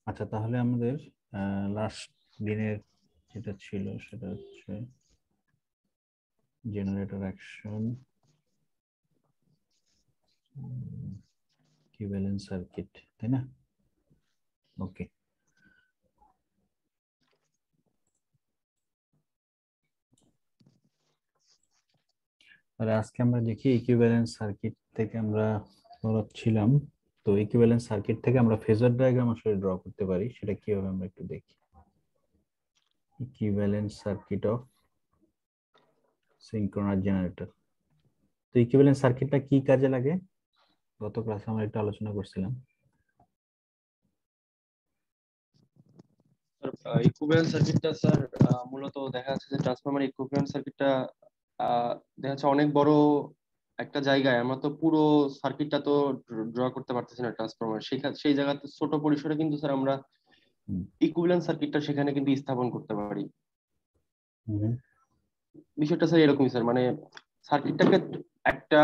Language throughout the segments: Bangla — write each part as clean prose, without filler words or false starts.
আচ্ছা, তাহলে আমাদের লাস্ট দিনের যেটা ছিল সেটা হচ্ছে জেনারেটর অ্যাকশন, ইকুইভ্যালেন্ট সার্কিট, তাই না? ওকে, আর আজকে আমরা দেখি ইকুইভ্যালেন্ট সার্কিট থেকে আমরা পড়াচ্ছিলাম। তো ইকুইভ্যালেন্ট সার্কিট থেকে আমরা ফেজার ডায়াগ্রাম আসলে ড্র করতে পারি, সেটা কিভাবে আমরা একটু দেখি। Equivalent circuit of synchronous generator. তো ইকুইভ্যালেন্ট সার্কিটটা কি কাজে লাগে গত ক্লাসে আমরা একটু আলোচনা করছিলাম। ইকুইভ্যালেন্ট সার্কিটটা স্যার মূলত দেখা যাচ্ছে যে ট্রান্সফরমার ইকুইভ্যালেন্ট সার্কিটটা দেখা যাচ্ছে অনেক বড় একটা জায়গায় আমরা তো পুরো সার্কিটটা তো ড্র করতে পারতেছি না ট্রান্সফরমার, সেই জায়গাতে ছোট পরিসরে কিন্তু স্যার আমরা হুম, ইকুইভ্যালেন্ট সার্কিটটা সেখানে কিন্তু স্থাপন করতে পারি। হুম, বিষয়টা স্যার এরকমই স্যার, মানে সার্কিটটাকে একটা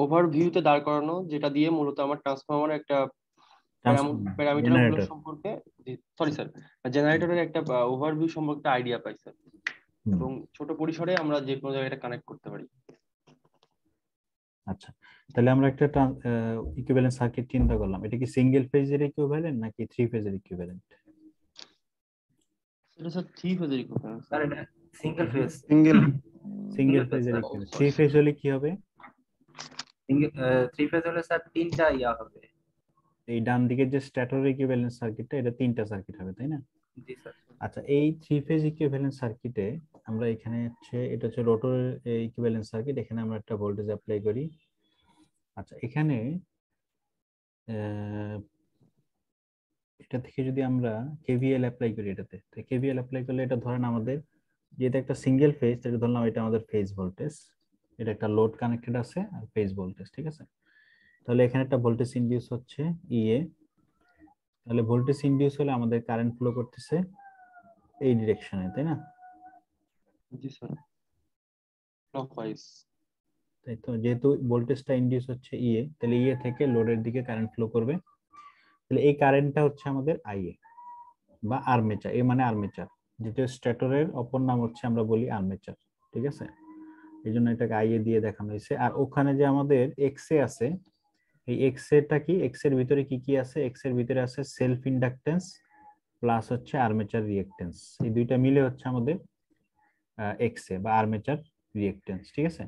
ওভারভিউতে দাঁড় করানো, যেটা দিয়ে মূলত আমার ট্রান্সফরমার একটা ট্রান্সফরমার প্যারামিটার গুলো জেনারেটর। সম্পর্কে, সরি স্যার, জেনারেটরের একটা ওভারভিউ সম্পর্কে আইডিয়া পাই স্যার, হুম, এবং ছোট পরিসরে আমরা যে কোনো জায়গায় এটা কানেক্ট করতে পারি। আচ্ছা, তাহলে আমরা একটা ইকুইভ্যালেন্ট সার্কিট চিন্তা করলাম। এটা কি সিঙ্গেল ফেজের ইকুইভ্যালেন্ট নাকি থ্রি ফেজের ইকুইভ্যালেন্ট? সেটা স্যার থ্রি ফেজের ইকুইভ্যালেন্ট স্যার স্যার। এটা single phase single single single phase ফেজের sir. Equivalent. Three sorry phase হলে কি হবে? সিঙ্গেল থ্রি ফেজ হলে স্যার তিনটা ইয়া হবে। এই ডান দিকের যে স্ট্যাটর ইকুইভ্যালেন্ট সার্কিটটা, এটা তিনটা সার্কিট হবে, তাই না? জি স্যার। আচ্ছা, এই থ্রি ফেজ ইকুইভ্যালেন্ট সার্কিটে আমরা এখানে হচ্ছে, এটা হচ্ছে রোটর ইকুইভ্যালেন্ট সার্কিট, এখানে আমরা একটা ভোল্টেজ অ্যাপ্লাই করি। আচ্ছা, এখানে এটা থেকে যদি আমরা কেভিএল অ্যাপ্লাই করি এটাতে, তো কেভিএল অ্যাপ্লাই করলে এটা ধরেন আমাদের, যেটা একটা সিঙ্গেল ফেজ, এটা ধরলাম এটা আমাদের ফেজ ভোল্টেজ, এটা একটা লোড কানেক্টেড আছে আর ফেজ ভোল্টেজ, ঠিক আছে? তাহলে এখানে একটা ভোল্টেজ ইনডিউস হচ্ছে ইএ। তাহলে ভোল্টেজ ইনডিউস হলে আমাদের কারেন্ট ফ্লো করতেছে এই ডিরেকশনে, তাই না? জি স্যার, ক্লকওয়াইজ। তাই তো, যেহেতু ভোল্টেজটা ইনডিউস হচ্ছে ইএ, তাহলে ইএ থেকে লোডের দিকে কারেন্ট ফ্লো করবে। তাহলে এই কারেন্টটা হচ্ছে আমাদের আইএ বা আর্মেচার। এ মানে আর্মেচার, যেটা স্ট্যাটরের অপর নাম হচ্ছে আমরা বলি আর্মেচার, ঠিক আছে? এই জন্য এটাকে আইএ দিয়ে দেখানো হয়েছে। আর ওখানে যে আমাদের এক্স এ আছে, এই এক্স এটা কি, এক্স এর ভিতরে কি কি আছে? এক্স এর ভিতরে আছে সেলফ ইন্ডাকটেন্স প্লাস হচ্ছে আর্মেচার রিঅ্যাকটেন্স। এই দুইটা মিলে হচ্ছে আমাদের এক্স এ বা আর্মেচার রিঅ্যাকটেন্স, ঠিক আছে?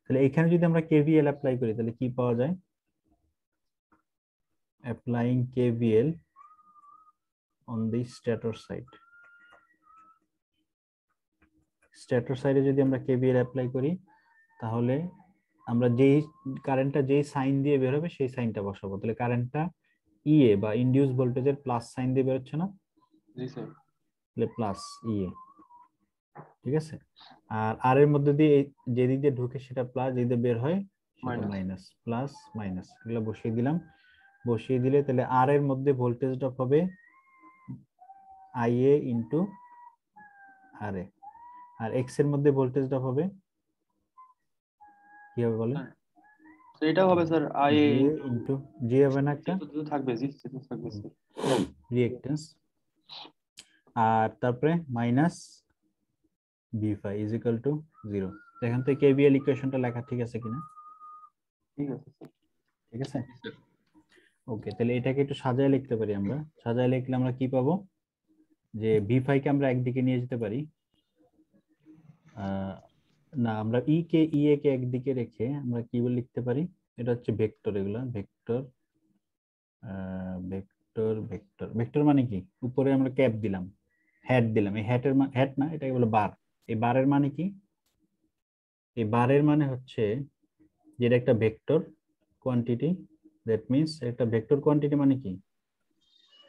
তাহলে এখানে যদি আমরা কেভিএল অ্যাপ্লাই করি তাহলে কি পাওয়া যায়? Applying KVL on the stator side. Stator সাইডে যদি আমরা কেভিএল অ্যাপ্লাই করি, তাহলে আমরা যেই কারেন্টটা যেই সাইন দিয়ে বের হবে সেই সাইনটা বসাবো। তাহলে কারেন্টটা ইএ বা ইনডিউস ভোল্টেজের প্লাস সাইন দিয়ে বের হচ্ছে না? জি স্যার। তাহলে প্লাস ইএ, ঠিক আছে? আর আর এর মধ্যে দিয়ে যেদিক দিয়ে ঢুকে সেটা প্লাস, যেদিক দিয়ে বের হয় সেটা মাইনাস। মাইনাস, প্লাস মাইনাস, এগুলো বসিয়ে দিলাম। বসিয়ে দিলে তাহলে আর এর মধ্যে ভোল্টেজ ড্রপ হবে আইএ ইন্টু আর এ, আর এক্স এর মধ্যে ভোল্টেজ ড্রপ হবে কি হবে বলেন? তো এটাও হবে sir I A G into, into G হবে না একটা যেহেতু থাকবে, জি যেহেতু থাকবে স্যার। রিঅ্যাকটেন্স, আর তারপরে minus B phi is equal to 0। এখান থেকে কেভিএল ইকুয়েশনটা লেখা ঠিক আছে কিনা? ঠিক আছে স্যার। ঠিক আছে, ওকে। তাহলে এটাকে একটু সাজায় লিখতে পারি আমরা। সাজায় লিখলে আমরা কি পাবো? যে বি ফাই কে আমরা একদিকে নিয়ে যেতে পারি, না আমরা ই এ কে একদিকে রেখে আমরা কি বলে লিখতে পারি? এটা হচ্ছে ভেক্টর, এগুলা ভেক্টর, ভেক্টর ভেক্টর ভেক্টর মানে কি? উপরে আমরা ক্যাপ দিলাম, হ্যাট দিলাম। এই হ্যাটের হ্যাট না, এটাকে বলে বার। এই বারের মানে কি? এই বারের মানে হচ্ছে যেটা একটা ভেক্টর কোয়ান্টিটি। দ্যাট মিন্স একটা ভেক্টর কোয়ান্টিটি মানে কি?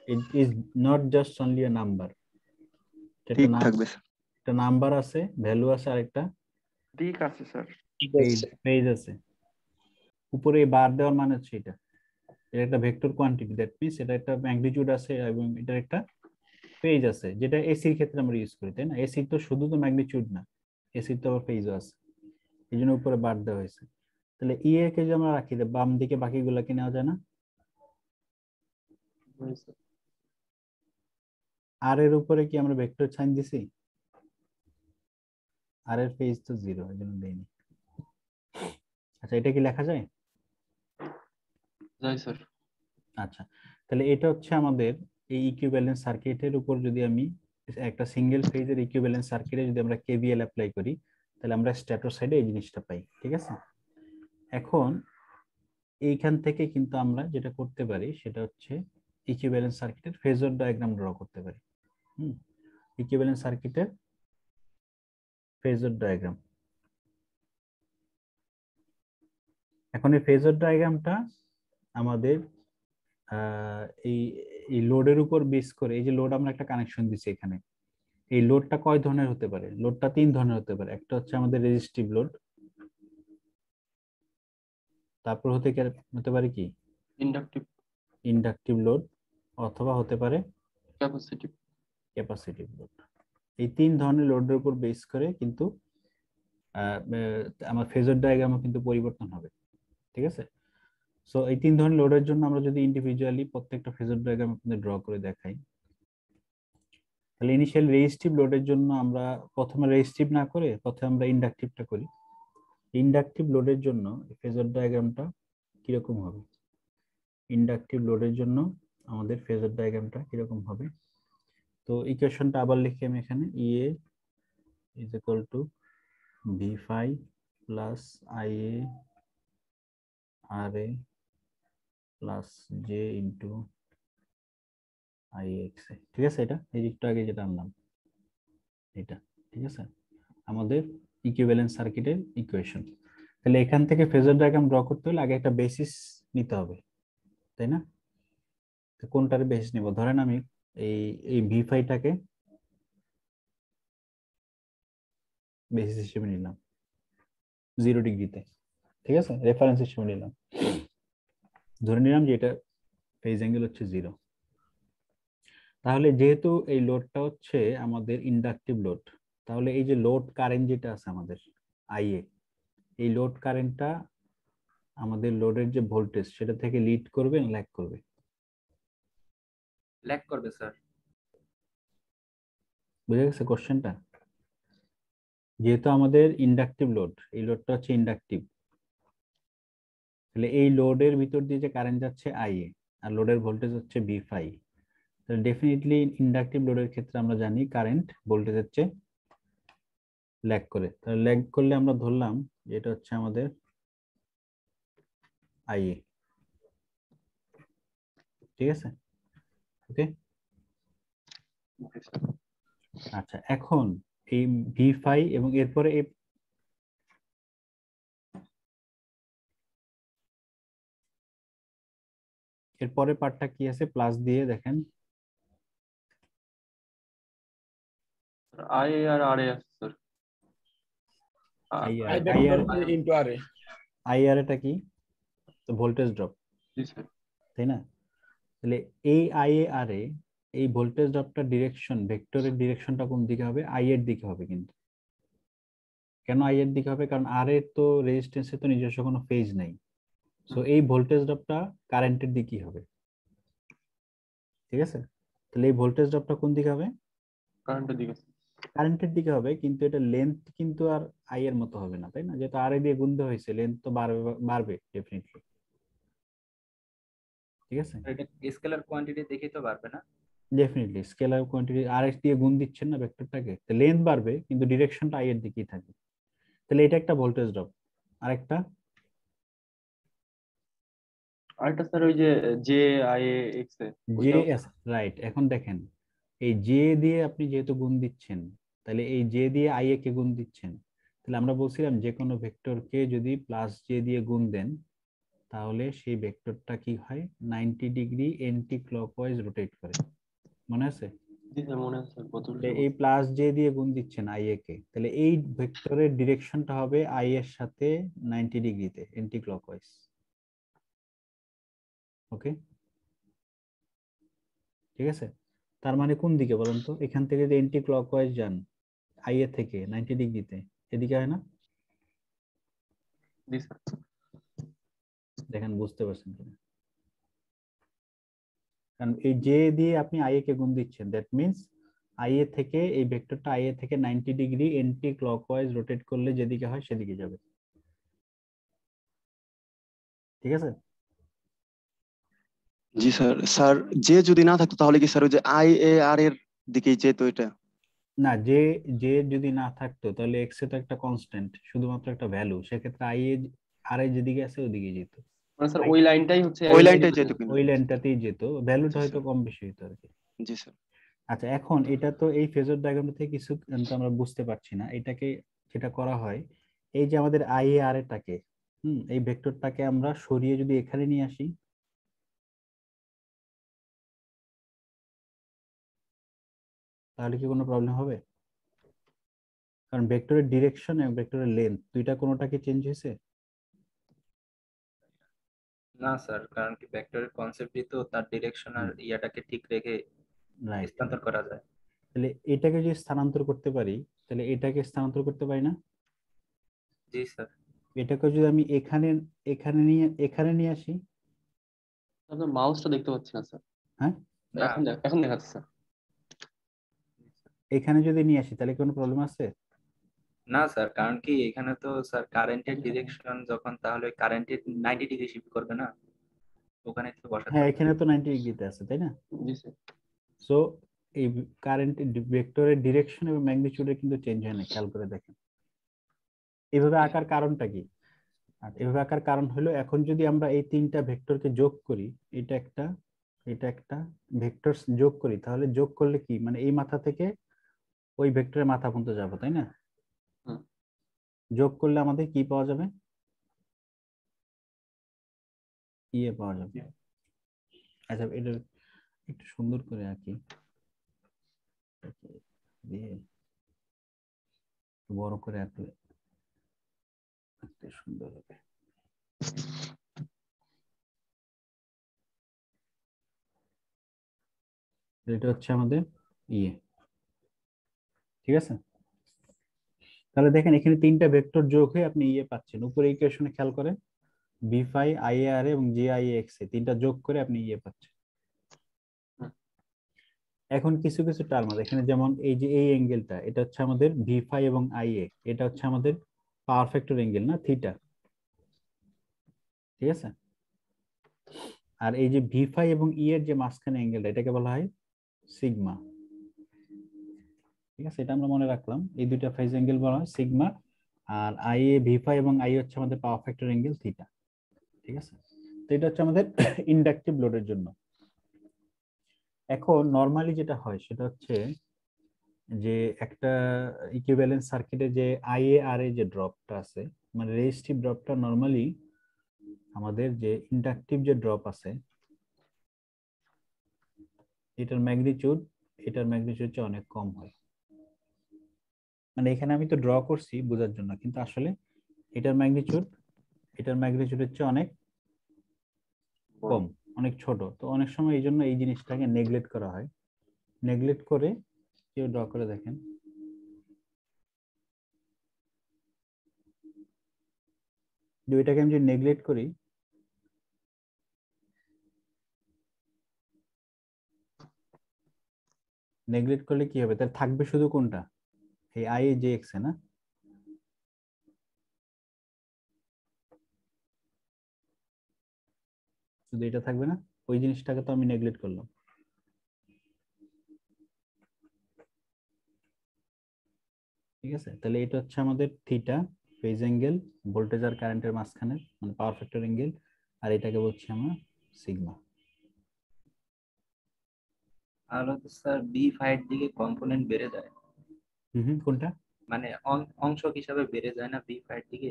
It is not just only a number. একটা ঠিক নাম, থাকবে স্যার। একটা নাম্বার আছে, ভ্যালু আছে, আর একটা ঠিক আছে স্যার। পেজ পেজ আছে। উপরে এই বার দেওয়ার মানে হচ্ছে এটা, এটা একটা ভেক্টর কোয়ান্টিটি। দ্যাট মিন্স এটা একটা ম্যাগনিটিউড আছে এবং এটার একটা পেজ আছে, যেটা এসির ক্ষেত্রে আমরা ইউজ করি, তাই না? এসির তো শুধু তো ম্যাগনিটিউড না, এসির তো আবার পেজও আছে, এই জন্য উপরে বার দেওয়া হয়েছে। তাহলে ই এ কে যদি আমরা রাখি, বাম দিকে বাকিগুলোকে নেওয়া যায় না? আর এর উপরে কি আমরা ভেক্টর সাইন দিছি? আর এর ফেজ তো 0, এজন্য দেইনি। আচ্ছা, এটা কি লেখা যায়? যাই স্যার। আচ্ছা, তাহলে এটা হচ্ছে আমাদের এই ইকুইভ্যালেন্স সার্কিটের উপর যদি আমি একটা সিঙ্গেল ফেজের ইকুইভ্যালেন্স সার্কিটে যদি আমরা কেভিএল অ্যাপ্লাই করি, তাহলে আমরা স্ট্যাটোর সাইডে এই জিনিসটা পাই। ঠিক আছে, এখন এইখান থেকে কিন্তু আমরা যেটা করতে পারি সেটা হচ্ছে ইকুইভ্যালেন্স সার্কিটের ফেজর ডায়াগ্রাম ড্র করতে পারি। ইকুইভ্যালেন্স সার্কিটের ফেজর ডায়াগ্রাম। এখন এই ফেজর ডায়াগ্রামটা আমাদের এই এই লোডের উপর বেস করে, এই যে লোড আমরা একটা কানেকশন দিচ্ছি এখানে, এই লোডটা কয় ধরনের হতে পারে? লোডটা 3 ধরনের হতে পারে। একটা হচ্ছে আমাদের রেজিস্টিভ লোড, তারপর হতে পারে কি ইন্ডাকটিভ, ইন্ডাকটিভ লোড, অথবা হতে পারে ক্যাপাসিটিভ। Capacitive load. এই 3 ধরনের লোডের উপর বেস করে কিন্তু আমার ফেজর ডায়াগ্রামও কিন্তু পরিবর্তন হবে। ঠিক আছে, সো এই 3 ধরনের লোডের জন্য আমরা যদি ইন্ডিভিজুয়ালি প্রত্যেকটা ফেজর ডায়াগ্রাম আপনাদের ড্র করে দেখাই, তাহলে ইনিশিয়াল রেজিস্টিভ লোডের জন্য আমরা প্রথমে রেজিস্টিভ না করে প্রথমে আমরা ইন্ডাকটিভটা করি। ইন্ডাকটিভ লোডের জন্য ফেজর ডায়াগ্রামটা কিরকম হবে? ইন্ডাকটিভ লোডের জন্য আমাদের ফেজর ডায়াগ্রামটা কিরকম হবে? তো ইকুয়েশনটা আবার লিখি আমি এখানে, ইএ ইজ ইকুয়াল টু ভি5 plus IA R A plus J into IAX. ঠিক আছে, এটা এই একটু আগে যেটা আনলাম এটা। ঠিক আছে, আমাদের ইকুইভ্যালেন্স সার্কিটের ইকুয়েশন। তাহলে এখান থেকে ফেজর ডায়াগ্রাম ড্র করতে হলে আগে একটা বেসিস নিতে হবে, তাই না? তো কোনটার বেসিস নিব? ধরেন আমি এই এই ভি5টাকে বেসিস হিসেবে নিলাম 0 ডিগ্রিতে। ঠিক আছে, রেফারেন্স হিসেবে নিলাম, ধরে নিলাম যে এটা ফেজ অ্যাঙ্গেল হচ্ছে 0। তাহলে যেহেতু এই লোডটা হচ্ছে আমাদের ইন্ডাকটিভ লোড, তাহলে এই যে লোড কারেন্ট যেটা আছে আমাদের আইএ, এই লোড কারেন্টটা আমাদের লোডের যে ভোল্টেজ সেটা থেকে লিড করবে না ল্যাগ করবে? ল্যাগ করবে স্যার। বুঝে গেছে কোশ্চেনটা? যেহেতু আমাদের ইন্ডাকটিভ লোড, এই লোডটা হচ্ছে ইন্ডাকটিভ, তাহলে এই লোডের ভিতর দিয়ে যে কারেন্ট যাচ্ছে আইএ, আর লোডের ভোল্টেজ হচ্ছে ভি5, তাহলে ডেফিনেটলি ইন্ডাকটিভ লোডের ক্ষেত্রে আমরা জানি কারেন্ট ভোল্টেজের চেয়ে ল্যাগ করে। তাহলে ল্যাগ করলে আমরা ধরলাম যে এটা হচ্ছে আমাদের আইএ। ঠিক আছে, ওকে। আচ্ছা, এখন এই ভি5 এবং এরপরে এরপরে পার্টটা কি আছে? প্লাস দিয়ে দেখেন, আই আর আর এ আছে sir. IR I vector into array. IR এটা কি? তো ভোল্টেজ ড্রপ, জি স্যার। তাই না? তাহলে এই আইএআর এ এই ভোল্টেজ ড্রপটার ডিরেকশন, ভেক্টরের ডিরেকশনটা কোন দিকে হবে? আই এর দিকে হবে। কিন্তু কেন আই এর দিকে হবে? কারণ আর এর তো রেজিস্ট্যান্সে তো নিজস্ব কোনো ফেজ নাই, সো এই ভোল্টেজ ড্রপটা কারেন্টের দিকেই হবে। ঠিক আছে, তাহলে এই ভোল্টেজ ড্রপটা কোন দিকে হবে? কারেন্টের দিকে। কারেন্টের দিকে হবে, কিন্তু এটা লেন্থ কিন্তু আর আই এর মতো হবে না, তাই না? যেহেতু আর এ দিয়ে গুণ দেওয়া হয়েছে, লেন্থ তো বাড়বে ডেফিনেটলি। ঠিক আছে, এটা স্কেলার কোয়ান্টিটি দেখে তো পারবে না। ডেফিনেটলি স্কেলার কোয়ান্টিটি আর এক্স দিয়ে গুণ দিচ্ছেন না ভেক্টরটাকে, তো লেন্থ বাড়বে কিন্তু ডিরেকশনটা আই এর দিকেই থাকবে। তাহলে এটা একটা ভোল্টেজ ড্রপ। আরেকটা আরেকটা স্যার ওই যে J I X A J ওইটাও এস, রাইট। এখন দেখেন, এই জে দিয়ে আপনি যেহেতু গুণ দিচ্ছেন, তাহলে এই জে দিয়ে আই এ কে গুণ দিচ্ছেন, তাহলে আমরা বলছিলাম যে কোনো ভেক্টরকে যদি প্লাস জে দিয়ে গুণ দেন তাহলে সেই ভেক্টরটা কি হয়? 90 ডিগ্রি এন্টি ক্লকওয়াইজ রোটেট করে, মনে আছে? জি স্যার মনে আছে স্যার কত তাহলে এই প্লাস জে দিয়ে গুণ দিচ্ছেন আই এ কে, তাহলে এই ভেক্টরের ডিরেকশনটা হবে আই এর সাথে 90 ডিগ্রিতে এন্টি ক্লকওয়াইজ। ওকে, ঠিক আছে। তার মানে কোন দিকে বলেন তো? এখান থেকে যদি এন্টি ক্লকওয়াইজ যান আই এ থেকে 90 ডিগ্রিতে, এদিকে হয় না? জি স্যার। দেখেন বুঝতে পারছেন কিনা? কারণ এই জে দিয়ে আপনি আই এ কে গুণ দিচ্ছেন, দ্যাট মিন্স আই এ থেকে এই ভেক্টরটা আই এ থেকে 90 ডিগ্রি এন্টি ক্লকওয়াইজ রোটেট করলে যেদিকে হয় সেদিকে যাবে, ঠিক আছে? জি স্যার। স্যার যে যদি না থাকতো তাহলে কি স্যার ওই যে আই এ আর এর দিকেই যেত এটা? না, যে যে যদি না থাকতো তাহলে এক্স এ তো একটা কনস্ট্যান্ট, শুধুমাত্র একটা ভ্যালু, সেক্ষেত্রে আই এ আর এ যেদিকে আছে ওদিকে যেত, মানে স্যার ওই লাইনটাই হচ্ছে ওই লাইনটাই যেত কিনা? ওই লাইনটাতেই যেত, ভ্যালুটা জি হয়তো স্যার। কম বেশি হতো আর কি। জি স্যার। আচ্ছা, এখন এটা তো এই ফেজর ডায়াগ্রাম থেকে কিছু কিন্তু আমরা বুঝতে পারছি না, এটাকে যেটা করা হয়, এই যে আমাদের আই এ আর এটাকে এই ভেক্টরটাকে আমরা সরিয়ে যদি এখানে নিয়ে আসি, তাহলে কি কোনো প্রবলেম হবে? কারণ ভেক্টরের ডিরেকশন এবং ভেক্টরের লেন্থ দুইটা কোনোটা কি চেঞ্জ হয়েছে? না স্যার, কারণ কি ভেক্টরের কনসেপ্টই তো তার ডিরেকশন আর ইয়াটাকে ঠিক রেখে রাইট। স্থানান্তর করা যায়। তাহলে এটাকে যদি স্থানান্তর করতে পারি, তাহলে এটাকে স্থানান্তর করতে পারি না? জি স্যার। এটাকে যদি আমি এখানে এখানে নিয়ে আসি, আপনার মাউসটা দেখতে পাচ্ছি না স্যার। হ্যাঁ না এখন দেখাচ্ছে স্যার। এখানে যদি নিয়ে আসি তাহলে কোনো প্রবলেম আছে? না স্যার, কারণ কি এখানে তো স্যার কারেন্টের ডিরেকশন যখন, তাহলে কারেন্টের 90 ডিগ্রি শিফট করবে না, ওখানে তো বসাতে হ্যাঁ, হবে। এখানে তো 90 ডিগ্রিতে আছে, তাই না? জি স্যার। সো এই কারেন্ট ভেক্টরের ডিরেকশন এবং ম্যাগনিটিউডে কিন্তু চেঞ্জ হয় না, খেয়াল করে দেখেন। এভাবে আঁকার কারণটা কি? আর এভাবে আঁকার কারণ হলো, এখন যদি আমরা এই তিনটা ভেক্টরকে যোগ করি, এটা একটা এটা একটা ভেক্টর যোগ করি, তাহলে যোগ করলে কি মানে এই মাথা থেকে ওই ভেক্টরের মাথা পর্যন্ত যাবো, তাই না? হুম। যোগ করলে আমাদের কি পাওয়া যাবে? ইয়ে পাওয়া যাবে। আচ্ছা, এটা একটু সুন্দর করে আঁকি, দিয়ে একটু বড় করে আঁকলে সুন্দর হবে। এটা হচ্ছে আমাদের ইয়ে, ঠিক আছে? তাহলে দেখেন এখানে তিনটা ভেক্টর যোগ হয়ে আপনি ইয়ে পাচ্ছেন, উপরে ইকুয়েশনে খেয়াল করেন, বি ফাই আই এ আর এবং জি আই এক্স এ তিনটা যোগ করে আপনি ইয়ে পাচ্ছেন। এখন কিছু কিছু টার্ম আছে এখানে, যেমন এই যে এই অ্যাঙ্গেলটা, এটা হচ্ছে আমাদের ভি ফাই এবং আই এ, এটা হচ্ছে আমাদের পাওয়ার ফ্যাক্টর অ্যাঙ্গেল না, থিটা, ঠিক আছে? আর এই যে ভি ফাই এবং ই এর যে মাঝখানে অ্যাঙ্গেলটা, এটাকে বলা হয় সিগমা, ঠিক আছে? এটা আমরা মনে রাখলাম, এই দুইটা ফেজ অ্যাঙ্গেল বলা হয় সিগমা। আর আই এ ভি ফাই এবং আই হচ্ছে আমাদের পাওয়ার ফ্যাক্টর অ্যাঙ্গেল থিটা, ঠিক আছে? তো এটা হচ্ছে আমাদের ইন্ডাকটিভ লোডের জন্য। এখন নর্মালি যেটা হয় সেটা হচ্ছে যে একটা ইকুইভ্যালেন্স সার্কিটে যে আই এ আর এ যে ড্রপটা আছে, মানে রেজিস্টিভ ড্রপটা নর্মালি আমাদের যে ইন্ডাকটিভ যে ড্রপ আছে এটার ম্যাগনিটিউড চেয়ে অনেক কম হয়। মানে এখানে আমি তো ড্র করছি বোঝার জন্য, কিন্তু আসলে এটার ম্যাগনিটিউডের চেয়ে অনেক কম, অনেক ছোট। তো অনেক সময় এই জন্য এই জিনিসটাকে নেগলেক্ট করা হয়, নেগলেক্ট করে কেউ ড্র করে দেখেন, যে এটাকে আমি যদি নেগলেক্ট করি, নেগলেক্ট করলে কি হবে, তার থাকবে শুধু কোনটা, এই আই জে এক্স এ না? শুধু এটা থাকবে না, ওই জিনিসটাকে তো আমি নেগলেক্ট করলাম। ঠিক আছে, তাহলে এটা হচ্ছে আমাদের থিটা, ফেজ অ্যাঙ্গেল, ভোল্টেজ আর কারেন্টের মাঝখানে, মানে পাওয়ার ফ্যাক্টর অ্যাঙ্গেল, আর এটাকে বলছি আমরা সিগমা। তাহলে তো স্যার বি ফাইভ দিকে কম্পোনেন্ট বেড়ে যায়, কোনটা? মানে অংশ হিসাবে বেড়ে যায় না বি ফাইভ দিকে?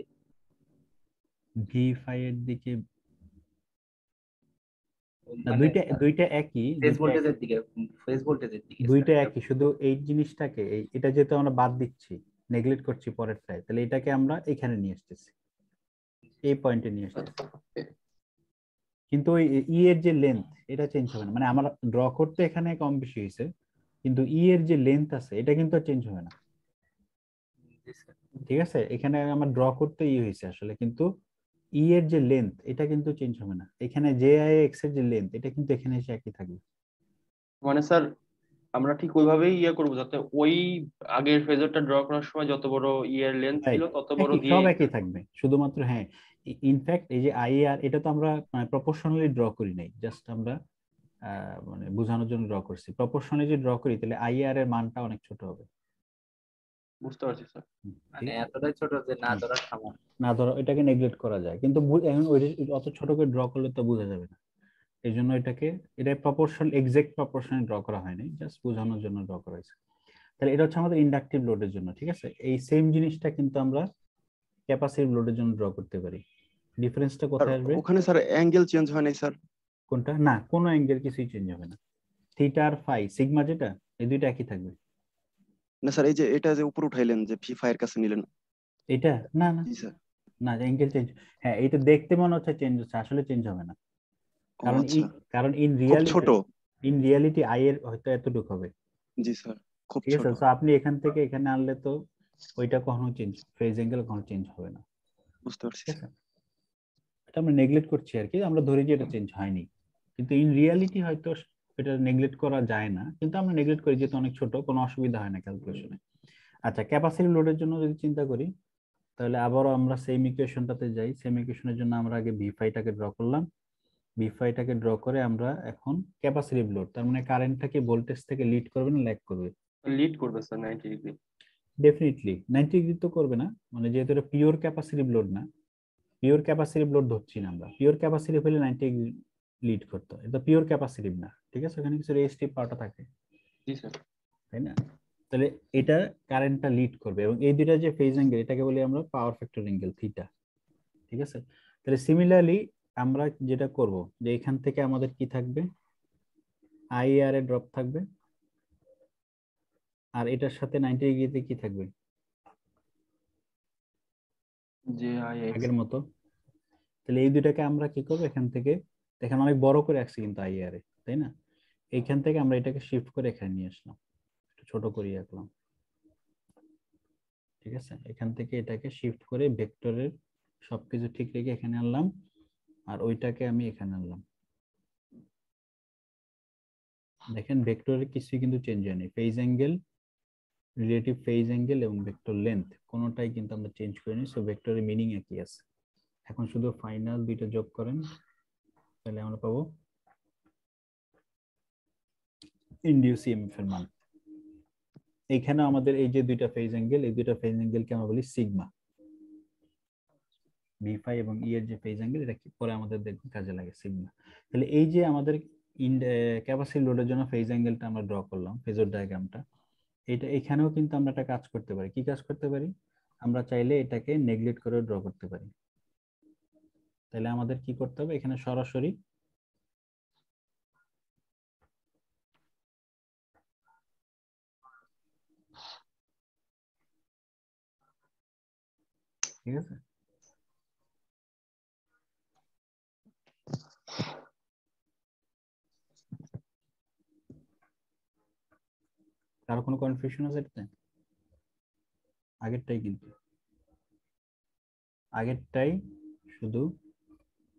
ভি ফাই এর দিকে না, মানে দুইটা একই, ফেজ ভোল্টেজের দিকে, ফেজ ভোল্টেজের দিকে স্যার। দুইটা একই, শুধু এই জিনিসটাকে এটা যেহেতু আমরা বাদ দিচ্ছি, নেগলেক্ট করছি পরেরটায়, তাহলে এটাকে আমরা এখানে নিয়ে আসতেছি, এই পয়েন্টে নিয়ে আসতেছি। কিন্তু ওই ই এর যে লেন্থ এটা চেঞ্জ হবে না, মানে আমার ড্র করতে এখানে কম বেশি হয়েছে, কিন্তু ই এর যে লেন্থ আছে এটা কিন্তু চেঞ্জ হবে না, জি স্যার। ঠিক আছে? এখানে আমার ড্র করতে ই হয়েছে আসলে, কিন্তু ই এর যে লেন্থ এটা কিন্তু চেঞ্জ হবে না, এখানে জে আই এক্স এর যে লেন্থ এটা কিন্তু এখানে এসে একই থাকবে। মানে স্যার আমরা ঠিক ওইভাবেই ইয়ে করবো যাতে ওই আগের ফেজরটা ড্র করার সময় যত বড় ইয়ের লেন্থ ছিল রাইট, তত বড় একই দিয়ে সব একই থাকবে, শুধুমাত্র হ্যাঁ ইনফ্যাক্ট এই যে আই আর এটা তো আমরা প্রপোর্শনালি ড্র করি নাই, জাস্ট আমরা মানে বোঝানোর জন্য ড্র করছি। প্রপোর্শনালি যদি ড্র করি তাহলে আই আর এর মানটা অনেক ছোট হবে। বুঝতে পারছি স্যার। মানে এতটাই ছোট যে না ধরার সমান। না ধরো এটাকে নেগলেক্ট করা যায়, কিন্তু এখন অত ছোট করে ড্র করলে তো বোঝা যাবে না। এই জন্য এটা প্রপোর্শন এক্সাক্ট প্রপোর্শনে ড্র করা হয়নি, জাস্ট বোঝানোর জন্য ড্র করা হয়েছে। তাহলে এটা হচ্ছে আমাদের ইন্ডাকটিভ লোডের জন্য, ঠিক আছে। এই সেম জিনিসটা কিন্তু আমরা ক্যাপাসিটিভ লোডের জন্য ড্র করতে পারি। ডিফারেন্সটা আর কোথায় আসবে? ওখানে স্যার অ্যাঙ্গেল চেঞ্জ হয় নাই স্যার? কোনটা? না, কোনো অ্যাঙ্গেল কিছুই চেঞ্জ হবে না। থিটা আর ফাই সিগমা যেটা, এই দুইটা একই থাকবে। না স্যার, এই যে এটা যে উপরে উঠাইলেন যে ফি5 এর কাছে নিলেন। এটা না না জি স্যার। না, অ্যাঙ্গেল চেঞ্জ, হ্যাঁ এটা দেখতে মনে হচ্ছে চেঞ্জ হচ্ছে, আসলে চেঞ্জ হবে না। ও কারণ আচ্ছা, কারণ খুব ছোট। ইন রিয়ালিটি আই এর হয়তো এতটুকু হবে, জি স্যার, খুব ঠিক ছোট। আছে। তো আপনি এখান থেকে এখানে আনলে তো ওইটা কখনো চেঞ্জ, ফেজ অ্যাঙ্গেল কখনো চেঞ্জ হবে না, বুঝতে পারছি ঠিক স্যার। আছে। এটা আমরা নেগলেক্ট করছি আর কি, আমরা ধরি যে এটা চেঞ্জ হয়নি, কিন্তু ইন রিয়ালিটি হয়তো এটা নেগলেক্ট করা যায় না, কিন্তু আমরা নেগলেক্ট করি যেহেতু অনেক ছোট, কোনো অসুবিধা হয় না ক্যালকুলেশনে। আচ্ছা, ক্যাপাসিটি লোডের জন্য যদি চিন্তা করি তাহলে আবারও আমরা সেম ইকুয়েশনটাতে যাই। সেম ইকুয়েশনের জন্য আমরা আগে ভি5টাকে ড্র করলাম, ভি5টাকে ড্র করে আমরা এখন ক্যাপাসিটিভ লোড, তার মানে কারেন্টটাকে ভোল্টেজ থেকে লিড করবে না ল্যাগ করবে? লিড করবে স্যার 90 ডিগ্রি। ডেফিনেটলি 90 ডিগ্রি তো করবে না, মানে যেহেতু এটা পিওর ক্যাপাসিটিভ লোড না, পিওর ক্যাপাসিটিভ লোড ধরছি না আমরা। পিওর ক্যাপাসিটিভ হলে 90 ডিগ্রি লিড করতো, এটা পিওর ক্যাপাসিটিভ না, ঠিক আছে, ওখানে কিছু রেজিস্টিভ পার্টও থাকে, জি স্যার। তাই না। তাহলে এটা কারেন্টটা লিড করবে, এবং এই দুইটা যে ফেজ অ্যাঙ্গেল এটাকে বলি আমরা পাওয়ার ফ্যাক্টর অ্যাঙ্গেল থিটা, ঠিক আছে। তাহলে সিমিলারলি আমরা যেটা করব যে এখান থেকে আমাদের কি থাকবে, আই আর এ ড্রপ থাকবে, আর এটার সাথে 90 ডিগ্রিতে কি থাকবে? যে আই এক্স। আগের মতো। তাহলে এই দুটাকে আমরা কি করবো, এখান থেকে এখানে অনেক বড় করে আসছি কিন্তু আই আর এ, তাই না। এইখান থেকে আমরা এটাকে শিফট করে এখানে নিয়ে আসলাম, একটু ছোট করে রাখলাম, ঠিক আছে। এখান থেকে এটাকে শিফট করে ভেক্টরের সবকিছু ঠিক রেখে এখানে আনলাম, আর ওইটাকে আমি এখানে আনলাম। দেখেন ভেক্টরের কিছুই কিন্তু চেঞ্জ হয়নি, phase angle, relative phase angle এবং ভেক্টর লেন্থ কোনোটাই কিন্তু আমরা চেঞ্জ করিনি, সো ভেক্টরের মিনিং একই আছে। এখন শুধু ফাইনাল দুইটা যোগ করেন, তাহলে আমরা পাবো ইনডিউস ইএমএফ এর মান। এইখানে আমাদের এই যে দুইটা ফেজ অ্যাঙ্গেল, এই দুইটা ফেজ অ্যাঙ্গেলকে আমরা বলি সিগমা। ভি5 এবং ই এর যে ফেজ অ্যাঙ্গেল, এটা কি পরে আমাদের দেখুন কাজে লাগে, সিগমা। তাহলে এই যে আমাদের ক্যাপাসিটি লোডের জন্য ফেজ অ্যাঙ্গেলটা আমরা ড্র করলাম, ফেজর ডায়াগ্রামটা, এটা এখানেও কিন্তু আমরা একটা কাজ করতে পারি। কি কাজ করতে পারি? আমরা চাইলে এটাকে নেগলেক্ট করে ড্র করতে পারি। তাহলে আমাদের কি করতে হবে, এখানে সরাসরি ঠিক আছে, কারো কোনো কনফিউশন আছে এটাতে? আগেরটাই কিন্তু আগেরটাই, শুধু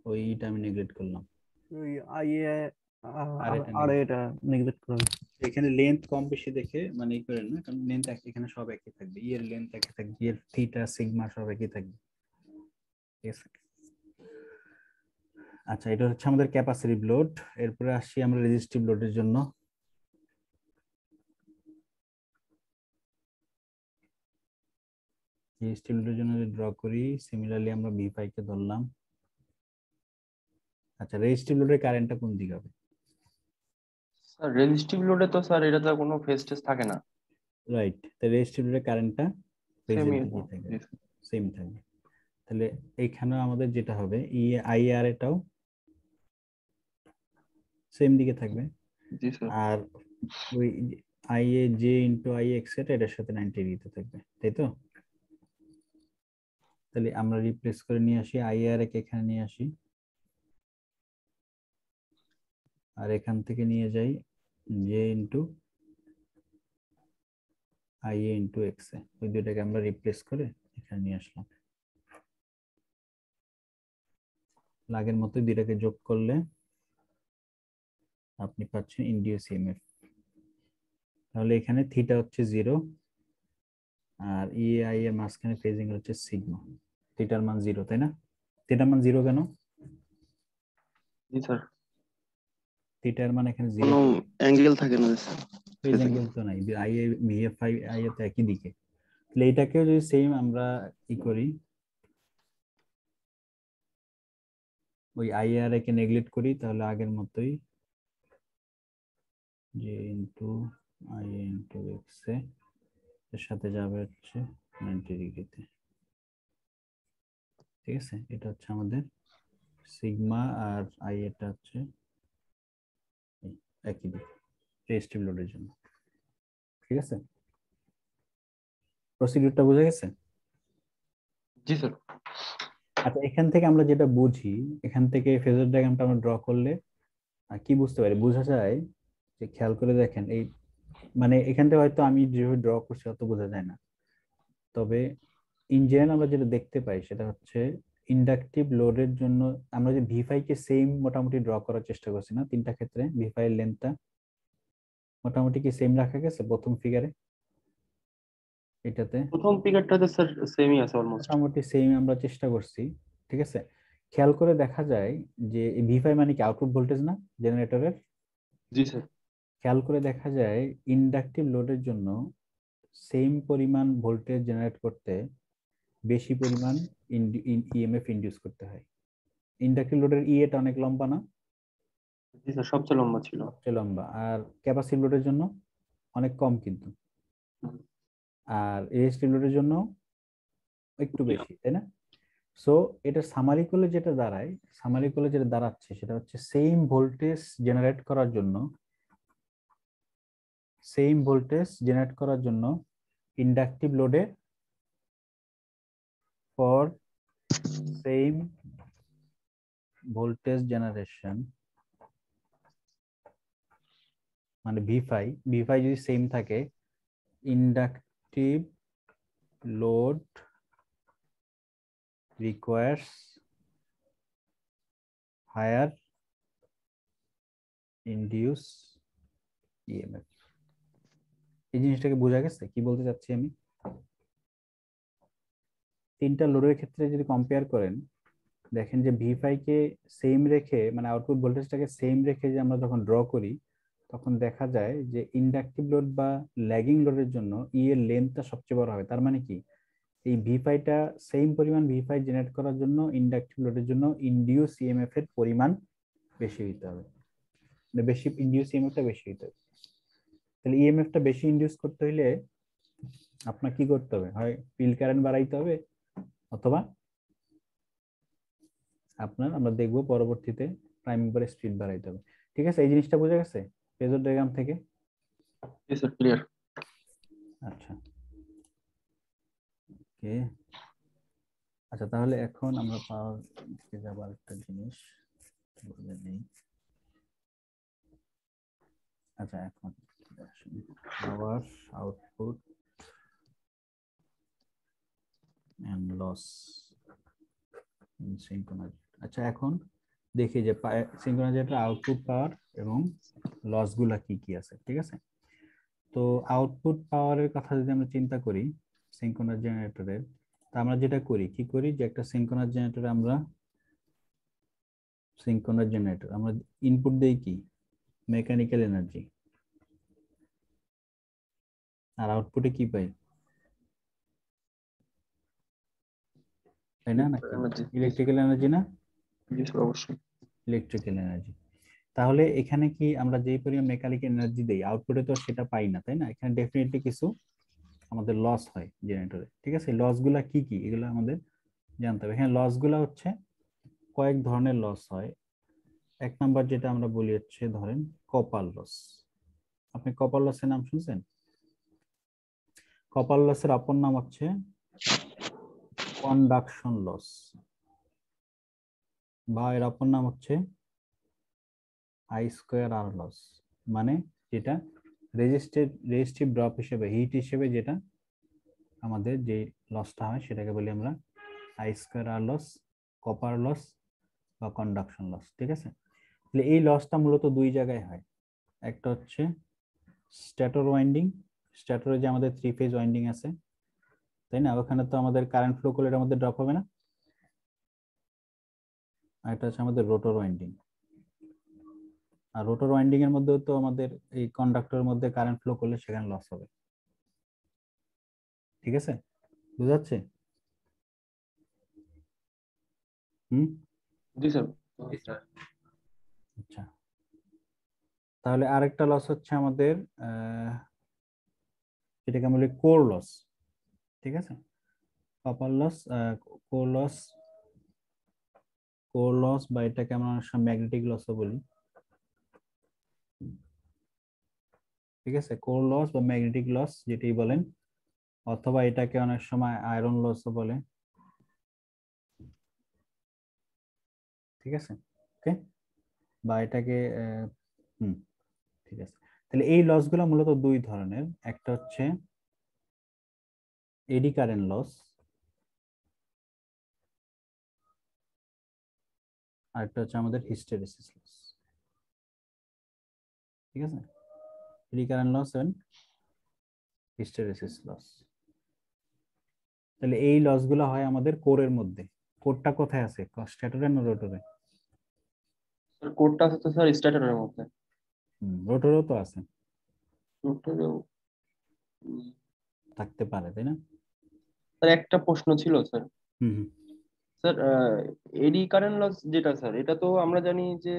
ওইটা আমি নেগলেক্ট করলাম, ওই আইএ আর এটা আর এটা নেগলেক্ট করা। এখানে লেন্থ কম বেশি দেখে মানে ই করেন না, কারণ লেন্থ এখানে সব একই থাকবে, ই এর লেন্থ একই থাকবে, ই এর থিটা সিগমা সব একই থাকবে, ঠিক আছে। আচ্ছা, এটা হচ্ছে আমাদের ক্যাপাসিটিভ লোড। এরপরে আসি আমরা রেজিস্টিভ লোডের জন্য। রেজিস্টিভ লোডের জন্য যদি ড্র করি, সিমিলারলি আমরা ভি5 কে ধরলাম। আচ্ছা, রেজিস্টিভ লোডের কারেন্টটা কোন দিকে হবে? স্যার রেজিস্টিভ লোডে তো স্যার এটা তো কোনো ফেজ টেজ থাকে না। রাইট, তাহলে রেজিস্টিভ লোডের কারেন্টটা ফেজের সেমি। দিকেই থাকবে, সেম থাকবে। তাহলে এইখানেও আমাদের যেটা হবে, ই আই আর এটাও সেম দিকে থাকবে, জি স্যার। আর ওই I A J into I x এটার সাথে 90 ডিগ্রিতে থাকবে, তাই তো। তাহলে আমরা রিপ্লেস করে নিয়ে আসি, আই আর কে এখানে নিয়ে আসি, আর এখান থেকে নিয়ে যাই J into I A into X A, ওই দুইটাকে আমরা রিপ্লেস করে এখানে নিয়ে আসলাম। আগের মতো দুইটাকে যোগ করলে আপনি পাচ্ছেন ইনডিউস ইএমএফ। তাহলে এখানে থিটা হচ্ছে 0 আর ইআই এর মাঝখানে ফেজিং হচ্ছে সিগমা। থিটার মান 0, তাই না? থিটার মান 0 কেন? জি স্যার। থিটার মান এখানে 0, কোনো অ্যাঙ্গেল থাকে না স্যার। ফেজ অ্যাঙ্গেল তো নাই, I A VF I A তো একই দিকে। তাহলে এটাকেও যদি সেম আমরা করি, ওই আইআর কে নেগলেক্ট করি, তাহলে আগের মতোই যে ইনটু আই ইনটু এক্স এর সাথে যাবে হচ্ছে 90 ডিগ্রিতে। ঠিক আছে, এটা হচ্ছে আমাদের সিগমা, আর আই এটা হচ্ছে একই দিকে রেজিস্টিভ লোডের জন্য। ঠিক আছে, প্রসিডিউরটা বুঝে গেছে? জি স্যার। আচ্ছা, এখান থেকে আমরা যেটা বুঝি, এখান থেকে ফেজার ডায়াগ্রামটা আমরা ড্র করলে কি বুঝতে পারি, বোঝা যায় যে, খেয়াল করে দেখেন, এই মানে এখান থেকে হয়তো আমি যেভাবে ড্র করছি অত বোঝা যায় না, তবে ইন জেনারেল আমরা যেটা দেখতে পাই সেটা হচ্ছে ইন্ডাকটিভ লোডের জন্য আমরা যে ভি5 কে সেম মোটামুটি ড্র করার চেষ্টা করছি না, তিনটা ক্ষেত্রে ভি5 এর লেন্থটা মোটামুটি কি সেম রাখা গেছে প্রথম ফিগারে, এটাতে প্রথম ফিগারটাতে স্যার সেমই আছে অলমোস্ট। মোটামুটি সেম আমরা চেষ্টা করছি। ঠিক আছে, খেয়াল করে দেখা যায় যে ভি5 মানে কি আউটপুট ভোল্টেজ না জেনারেটরের? জি স্যার। খেয়াল করে দেখা যায় ইন্ডাকটিভ লোডের জন্য সেম পরিমাণ ভোল্টেজ জেনারেট করতে বেশি পরিমাণ ইএমএফ ইনডিউস করতে হয়। ইন্ডাকটিভ লোডের এটা অনেক লম্বা না? জি স্যার, সবচেয়ে লম্বা ছিল। সবচেয়ে লম্বা। আর ক্যাপাসিটিভ লোডের জন্য অনেক কম কিন্তু, আর রেজিস্টিভ লোডের জন্য একটু বেশি, তাই না? সো এটা সামারি করলে যেটা দাঁড়ায়, সামারি করলে যেটা দাঁড়াচ্ছে সেটা হচ্ছে সেম ভোল্টেজ জেনারেট করার জন্য, সেম ভোল্টেজ জেনারেট করার জন্য ইন্ডাকটিভ লোডে ফর সেম ভোল্টেজ জেনারেশন, মানে ভি5 যদি সেম থাকে, inductive load requires higher induce EMF। এই জিনিসটাকে বোঝা গেছে কি বলতে চাচ্ছি আমি? তিনটা লোডের ক্ষেত্রে যদি কম্পেয়ার করেন, দেখেন যে ভি5 কে সেম রেখে, মানে আউটপুট ভোল্টেজটাকে সেম রেখে যে আমরা যখন ড্র করি, তখন দেখা যায় যে ইন্ডাকটিভ লোড বা ল্যাগিং লোডের জন্য ই এর লেন্থটা সবচেয়ে বড় হবে। তার মানে কি, এই ভি5টা সেম পরিমাণ ভি5 জেনারেট করার জন্য ইন্ডাকটিভ লোডের জন্য ইনডিউস ইএমএফ এর পরিমাণ বেশি হতে হবে, মানে বেশি ইনডিউস ইএমএফটা বেশি হতে হবে। তাহলে ইএমএফটা বেশি ইনডিউস করতে হইলে আপনার কি করতে হবে, হয় ফিল্ড কারেন্ট বাড়াইতে হবে, অথবা আপনার আমরা দেখব পরবর্তীতে প্রাইম মুভারের স্পিড বাড়াইতে হবে। ঠিক আছে, এই জিনিসটা বোঝা গেছে ফেজর ডায়াগ্রাম থেকে? জি স্যার, ক্লিয়ার। আচ্ছা, ওকে। আচ্ছা, তাহলে এখন আমরা পাওয়ার দিকে যাব, আরেকটা জিনিস বলে নেই। আচ্ছা, এখন power output and loss in synchronizer. আচ্ছা, এখন দেখি যে সিনক্রোনাইজেটর আউটপুট পাওয়ার এবং লস গুলা কি কি আছে। ঠিক আছে, তো আউটপুট পাওয়ারের কথা যদি আমরা চিন্তা করি সিনক্রোনাস জেনারেটরের, তা আমরা যেটা করি কি করি, যে একটা সিনক্রোনাস জেনারেটর আমরা ইনপুট দেই কি মেকানিক্যাল এনার্জি, আর আউটপুটে কি পাই, তাই না? নাকি ইলেকট্রিক্যাল এনার্জি না? জি স্যার, অবশ্যই। Electrical energy. তাহলে এখানে কি আমরা যেই পরিমাণ মেকানিক্যাল এনার্জি দেই আউটপুটে তো সেটা পাই না, তাই না? এখানে ডেফিনেটলি কিছু আমাদের লস হয় জেনারেটরে। ঠিক আছে, লস গুলা কি কি এগুলো আমাদের জানতে হবে। এখানে লস গুলা হচ্ছে কয়েক ধরনের লস হয়। এক নাম্বার যেটা আমরা বলি হচ্ছে ধরেন কপার লস। আপনি কপার লসের নাম শুনছেন? কপার লসের অপর নাম হচ্ছে কন্ডাকশন লস, বা এর অপর নাম হচ্ছে আই স্কোয়ার আর লস। মানে যেটা রেজিস্টিভ ড্রপ হিসেবে, হিট হিসেবে যেটা আমাদের যে লসটা হয় সেটাকে বলি আমরা I square R loss, copper loss বা কন্ডাকশন লস। ঠিক আছে, তাহলে এই লসটা মূলত দুই জায়গায় হয়। একটা হচ্ছে স্ট্যাটর ওয়াইন্ডিং, স্ট্যাটরে যে আমাদের 3 ফেজ ওয়াইন্ডিং আছে, তাই না? ওখানে তো আমাদের কারেন্ট ফ্লো করলে এটার মধ্যে ড্রপ হবে না। আর এটা হচ্ছে আমাদের রোটর ওয়াইন্ডিং। আর রোটর ওয়াইন্ডিং এর মধ্যেও তো আমাদের এই কন্ডাক্টরের মধ্যে কারেন্ট ফ্লো করলে সেখানে লস হবে। ঠিক আছে, বুঝা যাচ্ছে? হুম, জি স্যার। আচ্ছা। তাহলে আরেকটা লস হচ্ছে আমাদের যেটাকে আমরা বলি কোর লস। ঠিক আছে, copper loss, core loss, core loss বা এটাকে আমরা অনেক সময় ম্যাগনেটিক লসও বলি। ঠিক আছে, কোর লস বা ম্যাগনেটিক লস যেটাই বলেন, অথবা এটাকে অনেক সময় আয়রন লসও বলে। ঠিক আছে, ওকে, বা এটাকে হুম, ঠিক আছে। তাহলে এই লসগুলো মূলত দুই ধরনের, একটা হচ্ছে এডি কারেন্ট লস, আর একটা হচ্ছে আমাদের হিস্টেরেসিস লস। ঠিক আছে, eddy current loss and hysteresis loss. তাহলে এই লসগুলো হয় আমাদের কোরের মধ্যে। কোরটা কোথায় আছে, স্ট্যাটরে না রোটরে? স্যার কোডটা আছে তো স্যার স্ট্যাটারের মধ্যে। রোটরেও তো আছে, রোটরেও থাকতে পারে, তাই না? স্যার একটা প্রশ্ন ছিল স্যার। হুম হুম। স্যার এডি কারেন্ট লস যেটা স্যার, এটা তো আমরা জানি যে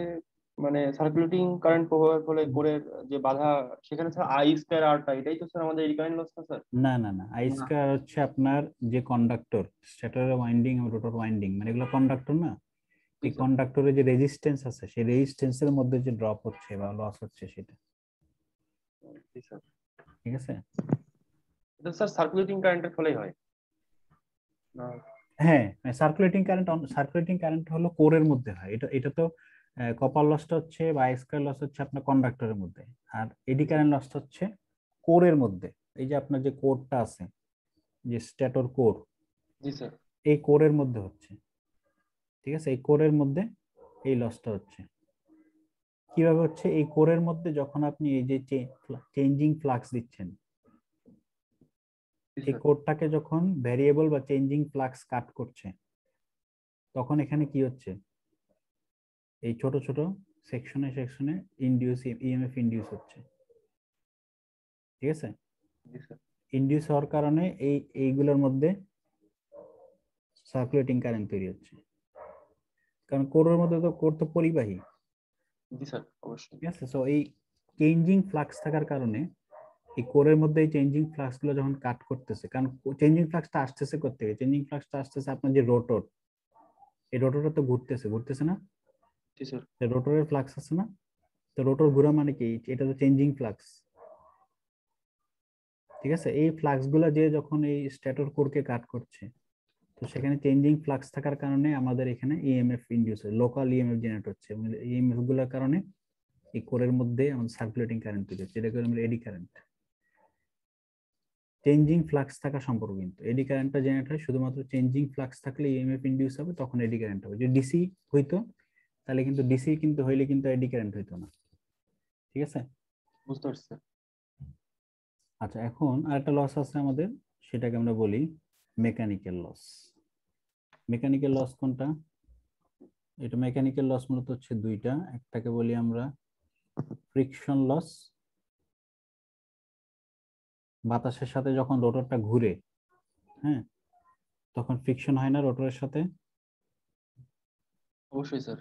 মানে সার্কুলেটিং কারেন্ট প্রবাহের ফলে কোরের যে বাধা, সেখানে স্যার আই স্কয়ার আরটা, এটাই তো স্যার আমাদের এডি কারেন্ট লস না স্যার? না না না, আইস্কার হচ্ছে আপনার যে কন্ডাক্টর, স্ট্যাটরের ওয়াইন্ডিং এবং রোটর ওয়াইন্ডিং, মানে এগুলো কন্ডাক্টর না। জি এই স্যার। কন্ডাক্টরের যে রেজিস্ট্যান্স আছে, সেই রেজিস্ট্যান্সের মধ্যে যে ড্রপ হচ্ছে বা লস হচ্ছে সেটা। জি স্যার। ঠিক আছে, এটা স্যার সার্কুলেটিং কারেন্টের ফলেই হয় না? হ্যাঁ, সার্কুলেটিং কারেন্ট হলো কোরের মধ্যে হয়। এটা এটা তো কপার লসটা হচ্ছে বা আইস্কার লস হচ্ছে আপনার কন্ডাক্টরের মধ্যে, আর এডি কারেন্ট লসটা হচ্ছে কোরের মধ্যে। এই যে আপনার যে কোরটা আছে, যে স্ট্যাটর কোর, জি স্যার। এই কোরের মধ্যে হচ্ছে। ঠিক আছে, এই কোরের মধ্যে এই লসটা হচ্ছে। কিভাবে হচ্ছে? এই কোরের মধ্যে যখন আপনি এই যে চেঞ্জিং ফ্লাক্স দিচ্ছেন, জি এই স্যার। কোরটাকে যখন ভ্যারিয়েবল বা চেঞ্জিং ফ্লাক্স কাট করছে, তখন এখানে কি হচ্ছে? এই ছোট ছোট সেকশনে সেকশনে ইএমএফ ইন্ডিউস হচ্ছে। ঠিক আছে, জি স্যার। ইন্ডিউস হওয়ার কারণে এইগুলোর মধ্যে সার্কুলেটিং কারেন্ট তৈরি হচ্ছে। কারণ কোরের মধ্যে তো কোর তো পরিবাহী। জি স্যার অবশ্যই। ঠিক আছে, সো এই চেঞ্জিং ফ্লাক্স থাকার কারণে এই কোরের মধ্যে এই চেঞ্জিং ফ্লাক্স গুলো যখন কাট করতেছে, কারণ চেঞ্জিং ফ্লাক্সটা আসতেছে কোত্থেকে? চেঞ্জিং ফ্লাক্সটা আসতেছে আপনার যে রোটর, এই রোটরটা তো ঘুরতেছে, ঘুরতেছে না? জি স্যার। রোটরের ফ্লাক্স আছে না? তো রোটর ঘোরা মানে কি? এটা তো চেঞ্জিং ফ্লাক্স। ঠিক আছে, এই ফ্লাক্স গুলা যে যখন এই স্ট্যাটর কোরকে কাট করছে, তো সেখানে চেঞ্জিং ফ্লাক্স থাকার কারণে আমাদের এখানে ইএমএফ ইনডিউস হয়, লোকাল ইএমএফ জেনারেট হচ্ছে। ইএমএফ গুলোর কারণে এই কোরের মধ্যে আমাদের সার্কুলেটিং কারেন্ট তৈরি হচ্ছে, যেটাকে আমরা এডি কারেন্ট। চেঞ্জিং ফ্লাক্স থাকা সম্পর্ক কিন্তু এডি কারেন্টটা জেনারেট হয় শুধুমাত্র চেঞ্জিং ফ্লাক্স থাকলে ইএমএফ ইনডিউস হবে, তখন এডি কারেন্ট হবে। যদি ডিসি হইতো তাহলে কিন্তু ডিসি কিন্তু হইলে কিন্তু এডি কারেন্ট হইতো না। ঠিক আছে, বুঝতে পারছি স্যার। আচ্ছা। এখন আরেকটা লস আছে আমাদের, সেটাকে আমরা বলি মেকানিক্যাল লস। মেকানিক্যাল লস কোনটা? এটা মেকানিক্যাল লস মূলত হচ্ছে দুইটা। একটাকে বলি আমরা ফ্রিকশন লস, বাতাসের সাথে যখন রোটরটা ঘুরে, হ্যাঁ, তখন ফ্রিকশন হয় না রোটরের সাথে? অবশ্যই স্যার।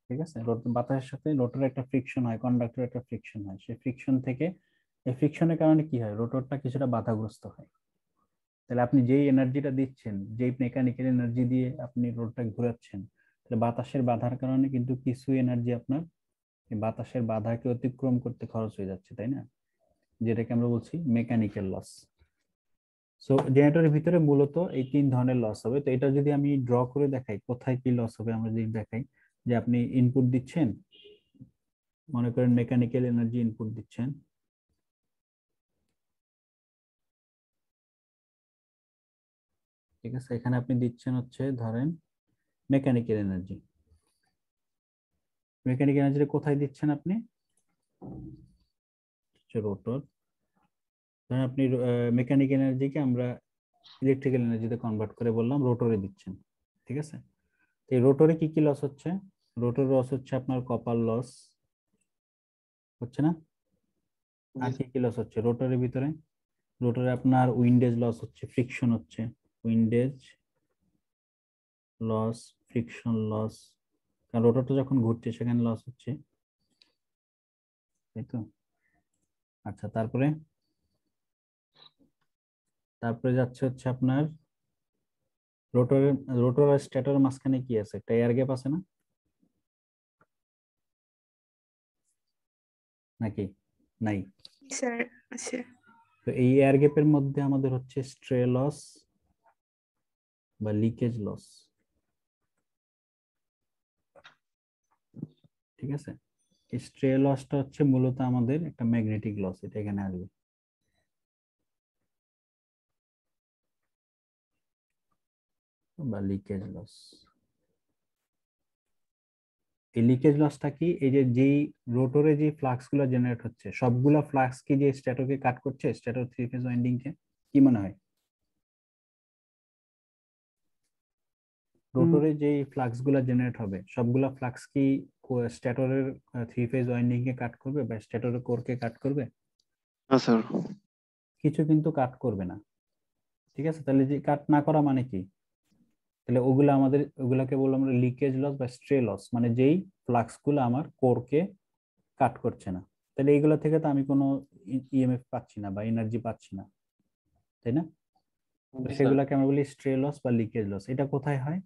ঠিক আছে, বাতাসের সাথে রোটরের একটা ফ্রিকশন হয়, কন্ডাক্টরের একটা ফ্রিকশন হয়। সেই ফ্রিকশন থেকে, এই ফ্রিকশনের কারণে কি হয়? রোটরটা কিছুটা বাধাগ্রস্ত হয়। তাহলে আপনি যেই এনার্জিটা দিচ্ছেন, যেই মেকানিক্যাল এনার্জি দিয়ে আপনি রোটরটা ঘোরাচ্ছেন, তাহলে বাতাসের বাধার কারণে কিন্তু কিছু এনার্জি আপনার এই বাতাসের বাধাকে অতিক্রম করতে খরচ হয়ে যাচ্ছে, তাই না? যেটাকে আমরা বলছি মেকানিক্যাল লস। সো জেনারেটরের ভিতরে মূলত এই 3 ধরনের লস হবে। তো এটা যদি আমি ড্র করে দেখাই কোথায় কি লস হবে, আমরা যদি দেখাই যে আপনি ইনপুট দিচ্ছেন, মনে করেন মেকানিক্যাল এনার্জি ইনপুট দিচ্ছেন, ঠিক আছে, এখানে আপনি দিচ্ছেন হচ্ছে ধরেন মেকানিক্যাল এনার্জি। মেকানিক্যাল এনার্জি কোথায় দিচ্ছেন আপনি? হচ্ছে রোটর। ধরেন আপনি মেকানিক্যাল এনার্জিকে আমরা ইলেকট্রিক্যাল এনার্জিতে কনভার্ট করে বললাম রোটরে দিচ্ছেন, ঠিক আছে? তো এই রোটরে কি কি লস হচ্ছে? রোটর লস হচ্ছে আপনার কপার লস হচ্ছে না? আর কি কি লস হচ্ছে রোটরের ভিতরে? রোটরে আপনার উইন্ডেজ লস হচ্ছে, ফ্রিকশন হচ্ছে, উইন্ডেজ লস, ফ্রিকশন লস, কারণ রোটরটা যখন ঘুরছে সেখানে লস হচ্ছে, তাই তো? আচ্ছা, তারপরে যাচ্ছে হচ্ছে আপনার রোটর আর স্ট্যাটরের মাঝখানে কি আছে? একটা এয়ার গ্যাপ আছে না নাকি? নাই। স্যার আছে। তো এই এয়ার গ্যাপের মধ্যে আমাদের হচ্ছে স্ট্রে লস বা লিকেজ লস, ঠিক আছে? এই স্ট্রে লসটা হচ্ছে মূলত আমাদের একটা ম্যাগনেটিক লস, এটা এখানে আসবে। বা লিকেজ লস। এই লিকেজ লসটা কি? এই যে যেই রোটরে যে ফ্লাক্স গুলো জেনারেট হচ্ছে সবগুলা ফ্লাক্স কি যে স্ট্যাটরকে কাট করছে, স্ট্যাটর থ্রি ফেজ ওয়াইন্ডিং কে? কি মনে হয় রোটরে যে ফ্লাক্স গুলা জেনারেট হবে সবগুলা ফ্লাক্স কি স্ট্যাটরের থ্রি ফেজ ওয়াইন্ডিং কে কাট করবে বা স্ট্যাটরের কোর কে কাট করবে? হ্যাঁ স্যার। কিছু কিন্তু কাট করবে না, ঠিক আছে? তাহলে যে কাট না করা মানে কি? তাহলে ওগুলাকে বললাম আমরা লিকেজ লস বা স্ট্রে লস, মানে যেই ফ্লাক্স গুলো আমার কোরকে কাট করছে না। তাহলে এইগুলো থেকে তো আমি কোনো ইএমএফ পাচ্ছি না বা এনার্জি পাচ্ছি না, তাই না? তো সেগুলোকে আমরা বলি স্ট্রে লস বা লিকেজ লস। এটা কোথায় হয়?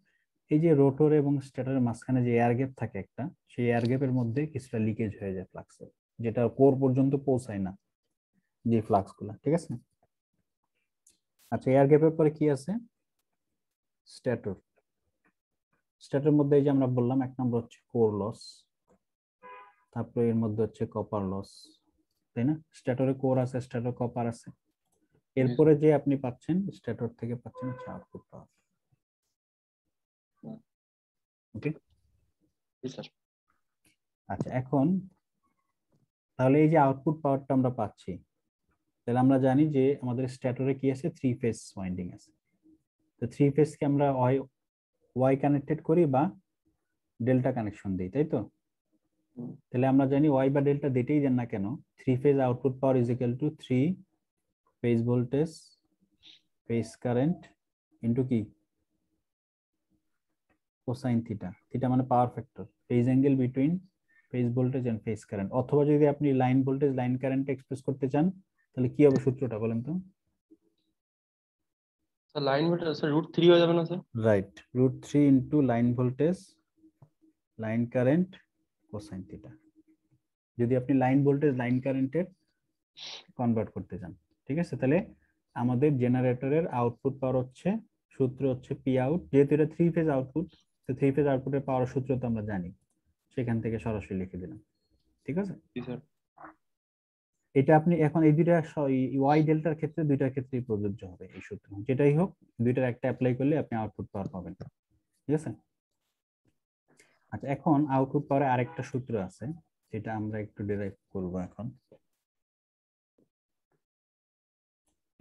এই যে রোটর এবং স্ট্যাটরের মাঝখানে যে এয়ার গ্যাপ থাকে একটা, সেই এয়ার গ্যাপের মধ্যে কিছুটা লিকেজ হয়ে যায় ফ্লাক্সের, যেটা কোর পর্যন্ত পৌঁছায় না যে ফ্লাক্স গুলা, ঠিক আছে? আচ্ছা, এয়ার গ্যাপের পরে কি আছে? স্ট্যাটর। স্ট্যাটরের মধ্যে এই যে আমরা বললাম এক নম্বর হচ্ছে কোর লস, তারপরে এর মধ্যে হচ্ছে কপার লস, তাই না? স্ট্যাটরে কোর আছে, স্ট্যাটর কপার আছে। এরপরে যে আপনি পাচ্ছেন স্ট্যাটর থেকে পাচ্ছেন হচ্ছে আউটপুট পাওয়ার। ওকে, আচ্ছা, এখন তাহলে এই যে আউটপুট পাওয়ারটা আমরা পাচ্ছি, তাহলে আমরা জানি যে আমাদের স্ট্যাটরে কি আছে? থ্রি ফেজ ওয়াইন্ডিং আছে। তো থ্রি ফেজ কে আমরা ওয়াই কানেক্টেড করি বা ডেল্টা কানেকশন দিই, তাই তো? তাহলে আমরা জানি ওয়াই বা ডেল্টা যেটাই দেন না কেন, three phase output power is equal to three phase voltage phase current into কি? Cosine theta. থিটা মানে power factor, phase angle between phase voltage and phase current. অথবা যদি আপনি line voltage line current express করতে চান তাহলে কি হবে সূত্রটা বলেন তো? স্যার লাইন ভোল্টেজ স্যার √3 হয়ে যাবে না sir? Right, √3 into line voltage line current cosine theta, যদি আপনি লাইন ভোল্টেজ লাইন কারেন্টের কনভার্ট করতে চান, ঠিক আছে? তাহলে আমাদের জেনারেটরের আউটপুট পাওয়ার হচ্ছে, সূত্র হচ্ছে পি আউট, যেহেতু এটা থ্রি ফেজ আউটপুট, তো থ্রি ফেজ আউটপুটের পাওয়ার সূত্র তো আমরা জানি, সেখান থেকে সরাসরি লিখে দিলাম, ঠিক আছে? জি স্যার। এটা আপনি এখন এই দুইটা ওয়াই ডেল্টার ক্ষেত্রে দুইটার ক্ষেত্রেই প্রযোজ্য হবে এই সূত্র, যেটাই হোক দুইটার একটা অ্যাপ্লাই করলে আপনি আউটপুট পাওয়ার পাবেন, ঠিক আছে? আচ্ছা, এখন আউটপুট পাওয়ারে আরেকটা সূত্র আছে যেটা আমরা একটু ডিরাইভ করব এখন।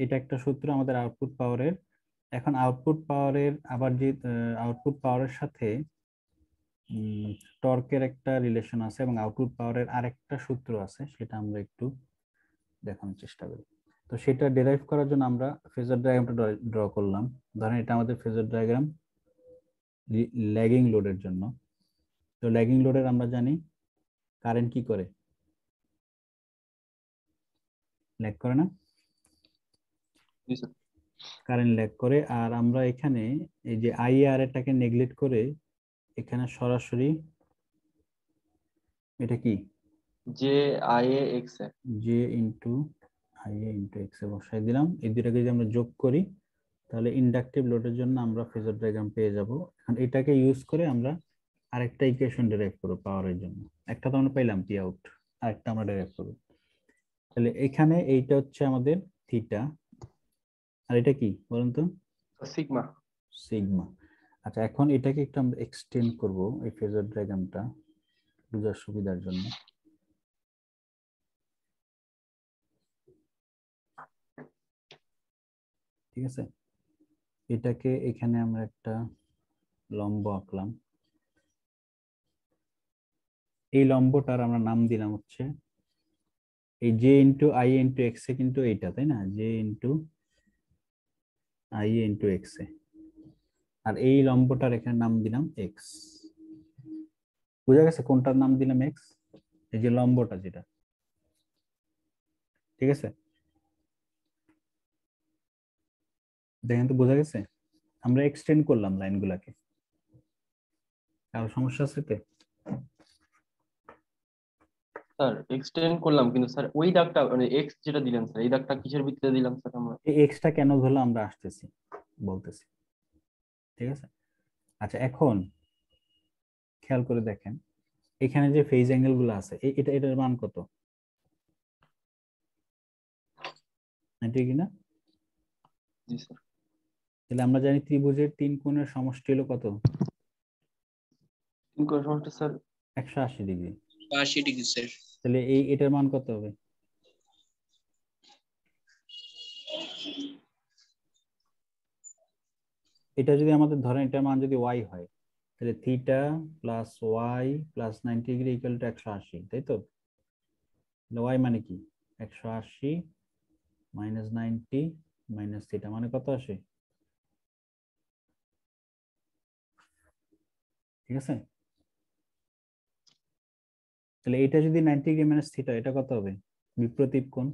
এটা একটা সূত্র আমাদের আউটপুট পাওয়ারের। এখন আউটপুট পাওয়ারের আবার যে আউটপুট পাওয়ারের সাথে টর্কের একটা রিলেশন আছে এবং আউটপুট পাওয়ারের আরেকটা সূত্র আছে, সেটা আমরা একটু দেখানোর চেষ্টা করি। তো সেটা ডেরাইভ করার জন্য আমরা ফেজার ডায়াগ্রামটা ড্র করলাম। ধরেন এটা আমাদের ফেজার ডায়াগ্রাম ল্যাগিং লোডের জন্য। তো ল্যাগিং লোডের আমরা জানি কারেন্ট কি করে? ল্যাগ করে না? জি স্যার। কারেন্ট ল্যাগ করে। আর আমরা এখানে এই যে আইএআর এটাকে নেগলেক্ট করে এখানে সরাসরি এটা কি J I A X A J into IA into X A বসাই দিলাম। এই দুটাকে যদি আমরা যোগ করি তাহলে ইন্ডাকটিভ লোডের জন্য আমরা ফেজার ডায়াগ্রাম পেয়ে যাব। এখন এটাকে ইউজ করে আমরা আরেকটা ইকুয়েশন ডিরাইভ করব পাওয়ারের জন্য। একটা তো আমরা পাইলাম পি আউট, আরেকটা আমরা ডিরাইভ করব। তাহলে এখানে এইটা হচ্ছে আমাদের থিটা, আর এটা কি বলুন তো? সিগমা। সিগমা। আচ্ছা, এখন এটাকে একটু আমরা এক্সটেন্ড করব এই ফেজার ডায়াগ্রামটা বোঝার সুবিধার জন্য। ঠিক আছে, এটাকে এখানে আমরা একটা লম্ব আঁকলাম। এই লম্বটার আমরা নাম দিলাম হচ্ছে এই J into I into X A, কিন্তু এইটা তাই না, J into I into X A, আর এই লম্বটার এখানে নাম দিলাম এক্স। বুঝা গেছে কোনটার নাম দিলাম এক্স? এই যে লম্বটা যেটা, ঠিক আছে, দেখেন তো বোঝা গেছে। আমরা এক্সটেন্ড করলাম লাইনগুলাকে। কারো সমস্যা আছে তে? স্যার এক্সটেন্ড করলাম, কিন্তু স্যার ওই দাগটা মানে এক্স যেটা দিলেন স্যার, এই দাগটা কিসের ভিত্তিতে দিলাম স্যার আমরা? এই এক্সটা কেন ধরলো আমরা আসতেছি, বলতেছি, ঠিক আছে। আচ্ছা এখন খেয়াল করে দেখেন এখানে যে ফেজ অ্যাঙ্গেল গুলো আছে, এটার মান কত? 90 কিনা? জি স্যার। তাহলে আমরা জানি ত্রিভুজের 3 কোণের সমষ্টি হলো কত? 3 কোণ সমষ্টি স্যার 180 ডিগ্রি। 80 degree sir. তাহলে এটার মান কত হবে? এটা যদি আমাদের ধরেন এটার মান যদি y হয়, তাহলে theta plus Y plus 90 degree equal to 180, তাই তো? তাহলে y মানে কি? 180 মাইনাস 90 মাইনাস থিটা মানে কত আসে? ঠিক আছে, তাহলে এটা যদি 90 ডিগ্রি মাইনাস থিটা, এটা কত হবে? বিপ্রতীপ কোণ।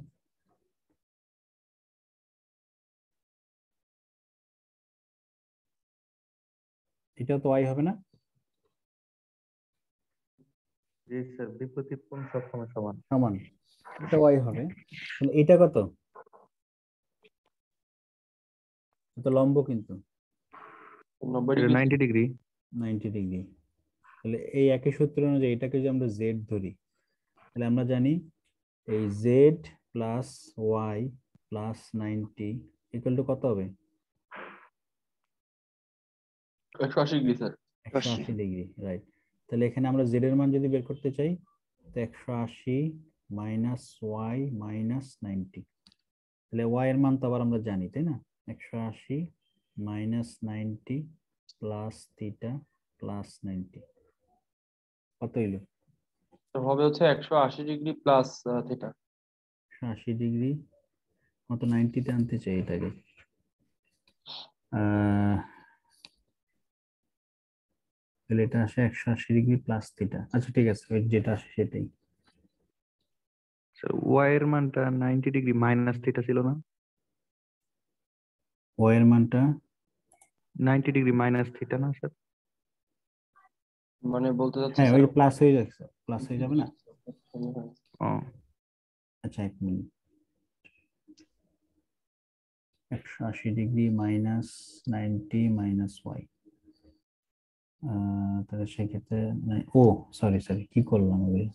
এটাও তো y হবে না? জি স্যার, বিপরীত কোণ সবসময় সমান। সমান, এটা y হবে। তাহলে এটা কত? এটা লম্ব কিন্তু 90 ডিগ্রি। 90 ডিগ্রি। 90 ডিগ্রি। তাহলে এই একই সূত্র অনুযায়ী এটাকে যদি আমরা z ধরি, তাহলে আমরা জানি এই z plus Y plus 90 equal to কত হবে? 180 ডিগ্রি স্যার। 180 degree, right. তাহলে এখানে আমরা z এর মান যদি বের করতে চাই, তো 180 মাইনাস ওয়াই মাইনাস 90, তাহলে y এর মান তো আবার আমরা জানি তাই না, 180 মাইনাস 90 প্লাস থিটা প্লাস 90, কত হইলো? তো হবে হচ্ছে 180 ডিগ্রি প্লাস থিটা। 180 ডিগ্রি মতো 90 তে আনতে চাই এটাকে। তাহলে এটা আসে 180 ডিগ্রি প্লাস থিটা। আচ্ছা ঠিক আছে, ওই যেটা আসে সেটাই। স্যার ওয়াই এর মানটা 90 ডিগ্রি মাইনাস থিটা ছিল না? y এর মানটা 90 ডিগ্রি মাইনাস থিটা না স্যার? মানে বলতে চাচ্ছি হ্যাঁ, ওই স্যার, প্লাস হয়ে যাচ্ছে, প্লাস হয়ে যাবে না? ও আচ্ছা এক minute, 180 degree minus 90 minus Y, তাহলে সেক্ষেত্রে ও সরি সরি কি করলাম ওগুলো,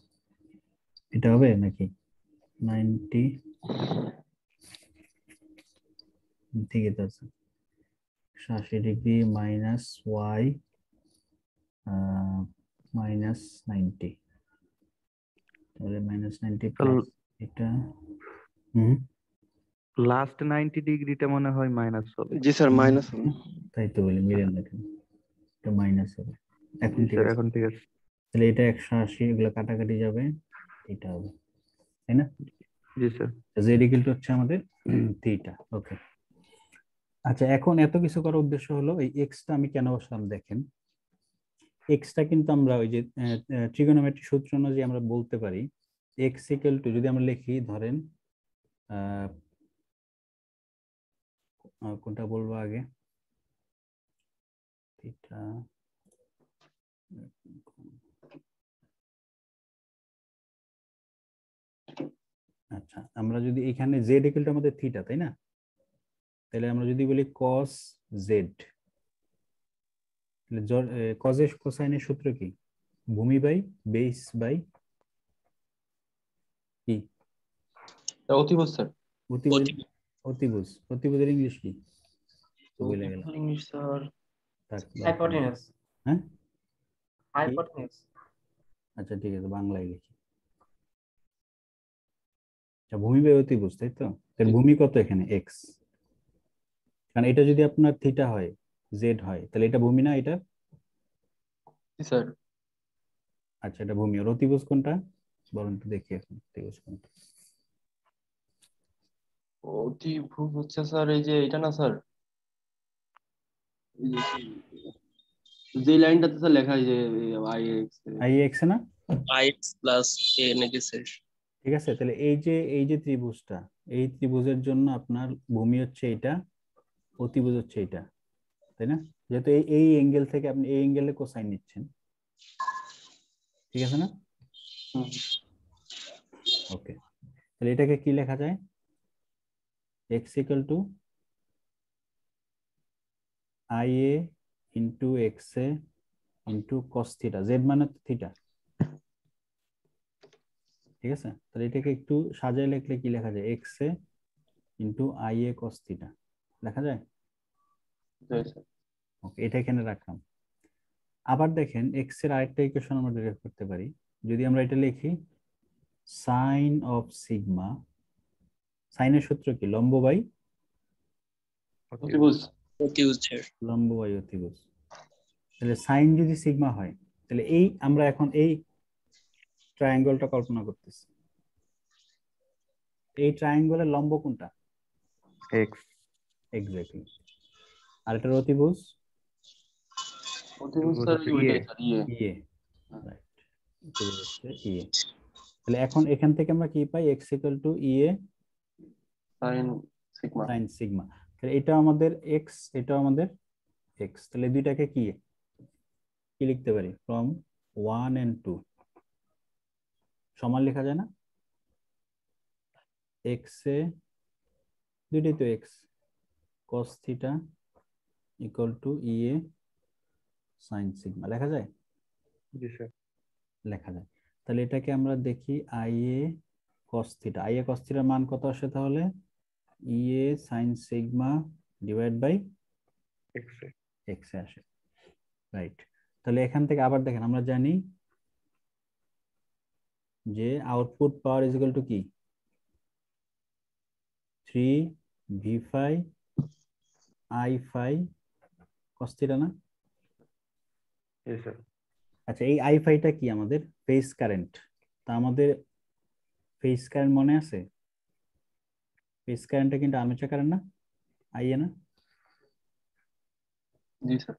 এটা হবে নাকি 90, ঠিক আছে, 180 ডিগ্রি মাইনাস ওয়াই মাইনাস 90, তাহলে মাইনাস 90 প্লাস এটা, লাস্ট 90 ডিগ্রিটা মনে হয় মাইনাস হবে। জি স্যার, মাইনাস হবে। তাই তো বলি মিলেন না কেন, এটা মাইনাস হবে। এখন জি ঠিক স্যার, আছে, এখন ঠিক আছে। তাহলে এটা 180 এগুলো কাটাকাটি যাবে, এটা হবে তাই না? জি স্যার। জেড ইকুয়াল টু হচ্ছে আমাদের থিটা। ওকে, আচ্ছা এখন এত কিছু করার উদ্দেশ্য হলো এই এক্সটা আমি কেন বসালাম দেখেন, এক্সটা কিন্তু আমরা ওই যে ট্রিগোনোমেট্রি সূত্র অনুযায়ী আমরা বলতে পারি এক্স ইকুয়াল টু, যদি আমরা লিখি ধরেন কোনটা বলবো আগে, থিটা, আচ্ছা আমরা যদি এখানে জেড ইকুয়াল টু আমাদের থিটা তাই না, তাহলে আমরা যদি বলি cos জেড, তাহলে কজের কোসাইনের সূত্র কি? ভূমি বাই বেস বাই কি? অতিভুজ স্যার। অতিভুজ। অতিভুজ, অতিভুজের ইংলিশ কি? তো বলে গেল। ইংলিশ স্যার থাক, হাইপোটেনাস। হ্যাঁ হাইপোটেনাস। আচ্ছা ঠিক আছে, বাংলায় লিখি। আচ্ছা ভূমি বাই অতিভুজ তাই তো, তাহলে ভূমি কত এখানে? এক্স, কারণ এটা যদি আপনার থিটা হয়, জেড হয়, তাহলে এটা ভূমি না এটা? স্যার আচ্ছা, এটা ভূমি। আর অতিভুজ কোনটা বলুন তো দেখি এখন, অতিভুজ কোনটা? অতিভুজ হচ্ছে স্যার এই যে এটা না স্যার, যে লাইনটাতে স্যার লেখা হয় যে আই এক্স। আই এক্স না? আইএক্স প্লাস এ নাকি স্যার? ঠিক আছে, তাহলে এই যে ত্রিভুজটা, এই ত্রিভুজের জন্য আপনার ভূমি হচ্ছে এটা, অতিভুজ হচ্ছে এটা, তাই না? যেহেতু এই অ্যাঙ্গেল থেকে আপনি এই অ্যাঙ্গেলে কোসাইন নিচ্ছেন, ঠিক আছে না? ওকে, তাহলে এটাকে কি লেখা যায়? X equal two I A into X A into cos theta, Z মানে থিটা, ঠিক আছে? তাহলে এটাকে একটু সাজায় লিখলে কি লেখা যায়? X A into I A cos theta লেখা যায়। ওকে, এটা এখানে রাখলাম। আবার দেখেন এক্স এর আরেকটা ইকুয়েশন আমরা ডিরাইভ করতে পারি। যদি আমরা এটা লিখি সাইন অফ সিগমা, সাইনের সূত্র কি? লম্ব বাই অতিভুজ। অতিভুজ স্যার। লম্ব বাই অতিভুজ। তাহলে সাইন যদি সিগমা হয়, তাহলে এই আমরা এখন এই ট্রায়াঙ্গলটা কল্পনা করতেছি, এই ট্রায়াঙ্গলের লম্ব কোনটা? এক্স। এক্স্যাক্টলি। আর এটার অতিভুজ অতিভুজ স্যার ওইটাই স্যার, ইয়ে। ইয়ে, রাইট, অতিভুজ হচ্ছে ইয়ে। তাহলে এখন এখান থেকে আমরা কি পাই? এক্স ইকুয়াল টু ইয়ে সাইন সিগমা। Sine sigma. তাহলে এটা আমাদের এক্স, এটা আমাদের এক্স, তাহলে দুইটাকে কি কি লিখতে পারি? ফ্রম 1 and 2 সমান লেখা যায় না? এক্স এ দুইটাই তো X, cos theta equal to ইয়ে সাইন সিগমা লেখা যায়? জি স্যার। লেখা যায়। তাহলে এটাকে আমরা দেখি I A cos theta, I A cos থিটার মান কত আসে তাহলে? ইয়ে sine sigma divide by X A. X A আসে, রাইট। তাহলে এখান থেকে আবার দেখেন আমরা জানি যে output power is equal to কি? 3 V phi I phi cos theta না? জি স্যার। আচ্ছা, এই আই ফাইটা কি? আমাদের ফেজ কারেন্ট। তা আমাদের ফেজ কারেন্ট মনে আছে? ফেজ কারেন্টটা কিন্তু আর্মেচার কারেন্ট না, আইএ না? জি স্যার।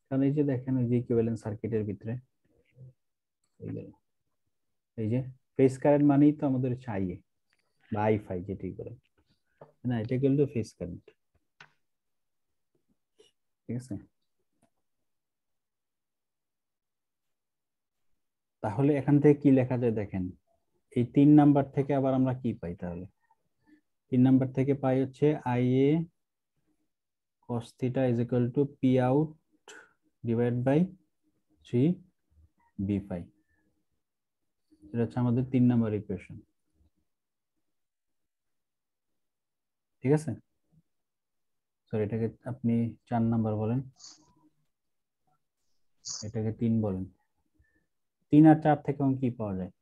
কারণ এই যে দেখেন ওই যে ইকুইভ্যালেন্ট সার্কিটের ভিতরে এই যে ফেজ কারেন্ট মানেই তো আমাদের হচ্ছে আইএ বা আই ফাই যেটাই বলে না, এটা কিন্তু ফেজ কারেন্ট, ঠিক আছে? তাহলে এখান থেকে কি লেখা যায় দেখেন, এই 3 নাম্বার থেকে আবার আমরা কি পাই? তাহলে 3 নাম্বার থেকে পাই হচ্ছে I A cos theta is equal to p out divided by 3 b phi। এটা হচ্ছে আমাদের 3 নাম্বার ইকুয়েশন, ঠিক আছে? সরি, এটাকে আপনি 4 নাম্বার বলেন, এটাকে 3 বলেন। 3 আর 4 থেকে কি পাওয়া যায়?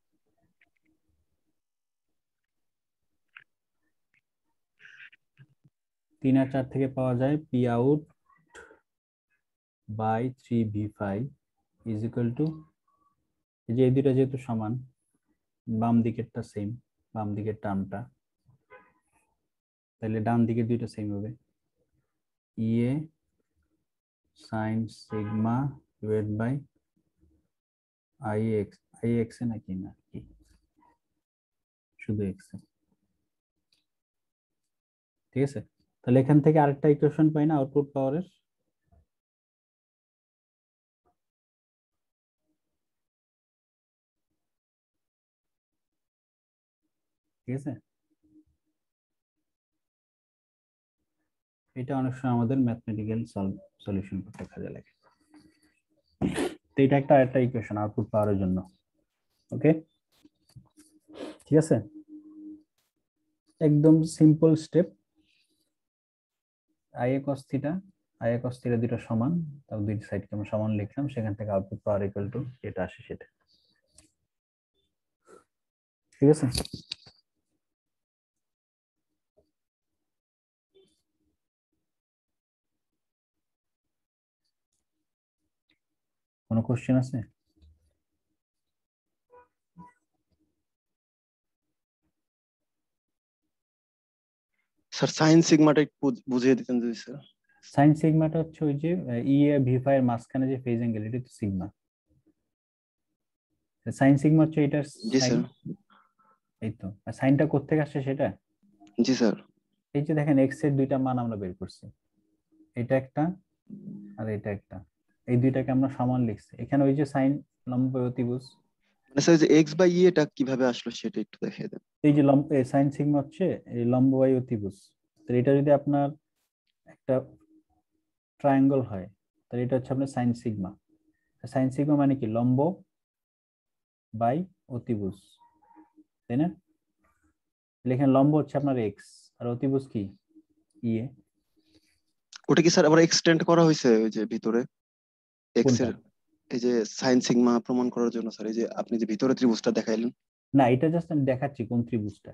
তিন আর 4 থেকে পাওয়া যায় P out by 3 V phi is equal to, এই যে এই দুইটা যেহেতু সমান, বাম দিকেরটা সেম, বাম দিকের টার্মটা, তাহলে ডান দিকের দুইটা সেম হবে, EA sine sigma divide by I X A নাকি না কি শুধু এক্স এ, ঠিক আছে? তাহলে এখান থেকে আরেকটা ইকুয়েশন পাই না আউটপুট পাওয়ারের, ঠিক আছে? এটা অনেক সময় আমাদের ম্যাথমেটিক্যাল সলিউশন করতে কাজে লাগে। তো এটা একটা আরেকটা ইকুয়েশন আউটপুট পাওয়ারের জন্য, ওকে? ঠিক আছে, একদম simple step. I A cos theta, I A cos theta দুটো সমান, তাও দুই সাইডকে আমরা সমান লিখলাম, সেখান থেকে আউটপুট পাওয়ার ইকুয়াল টু যেটা আসে সেটা, ঠিক আছে? কোনো কোশ্চেন আছে? স্যার সাইন সিগমাটা একটু বুঝিয়ে দিতেন যদি স্যার। সাইন সিগমাটা হচ্ছে ওই যে ই এ ভি ফাই এর মাঝখানে যে ফেজ অ্যাঙ্গেল, এটা তো সিগমা। সাইন সিগমা হচ্ছে এটার জি সাইন। স্যার। এই তো, আর সাইনটা কোত্থেকে আসছে সেটা? জি স্যার। এই যে দেখেন এক্স এর দুইটা মান আমরা বের করছি, এটা একটা আর এটা একটা, এই দুইটাকে আমরা সমান লিখছি। এখানে ওই যে সাইন লম্ব অতিভুজ, মানে স্যার যে এক্স বাই ই এটা কিভাবে আসলো সেটা একটু দেখিয়ে দেন। এই যে লম্ব সাইন সিগমা হচ্ছে এই লম্ব বাই অতিভুজ। তো এটা যদি আপনার একটা ট্রায়াঙ্গল হয় তাহলে এটা হচ্ছে আপনার সাইন সিগমা। সাইন সিগমা মানে কি? লম্ব বাই অতিভুজ, তাই না? এখানে লম্ব হচ্ছে আপনার এক্স আর অতিভুজ কি? ইয়ে। ওটা কি স্যার আবার এক্সটেন্ড করা হয়েছে ওই যে ভিতরে এক্স কোনটা? এর এই যে সাইন সিগমা প্রমাণ করার জন্য স্যার, এই যে আপনি যে ভিতরে ত্রিভুজটা দেখাইলেন? না, এটা জাস্ট আমি দেখাচ্ছি কোন ত্রিভুজটা,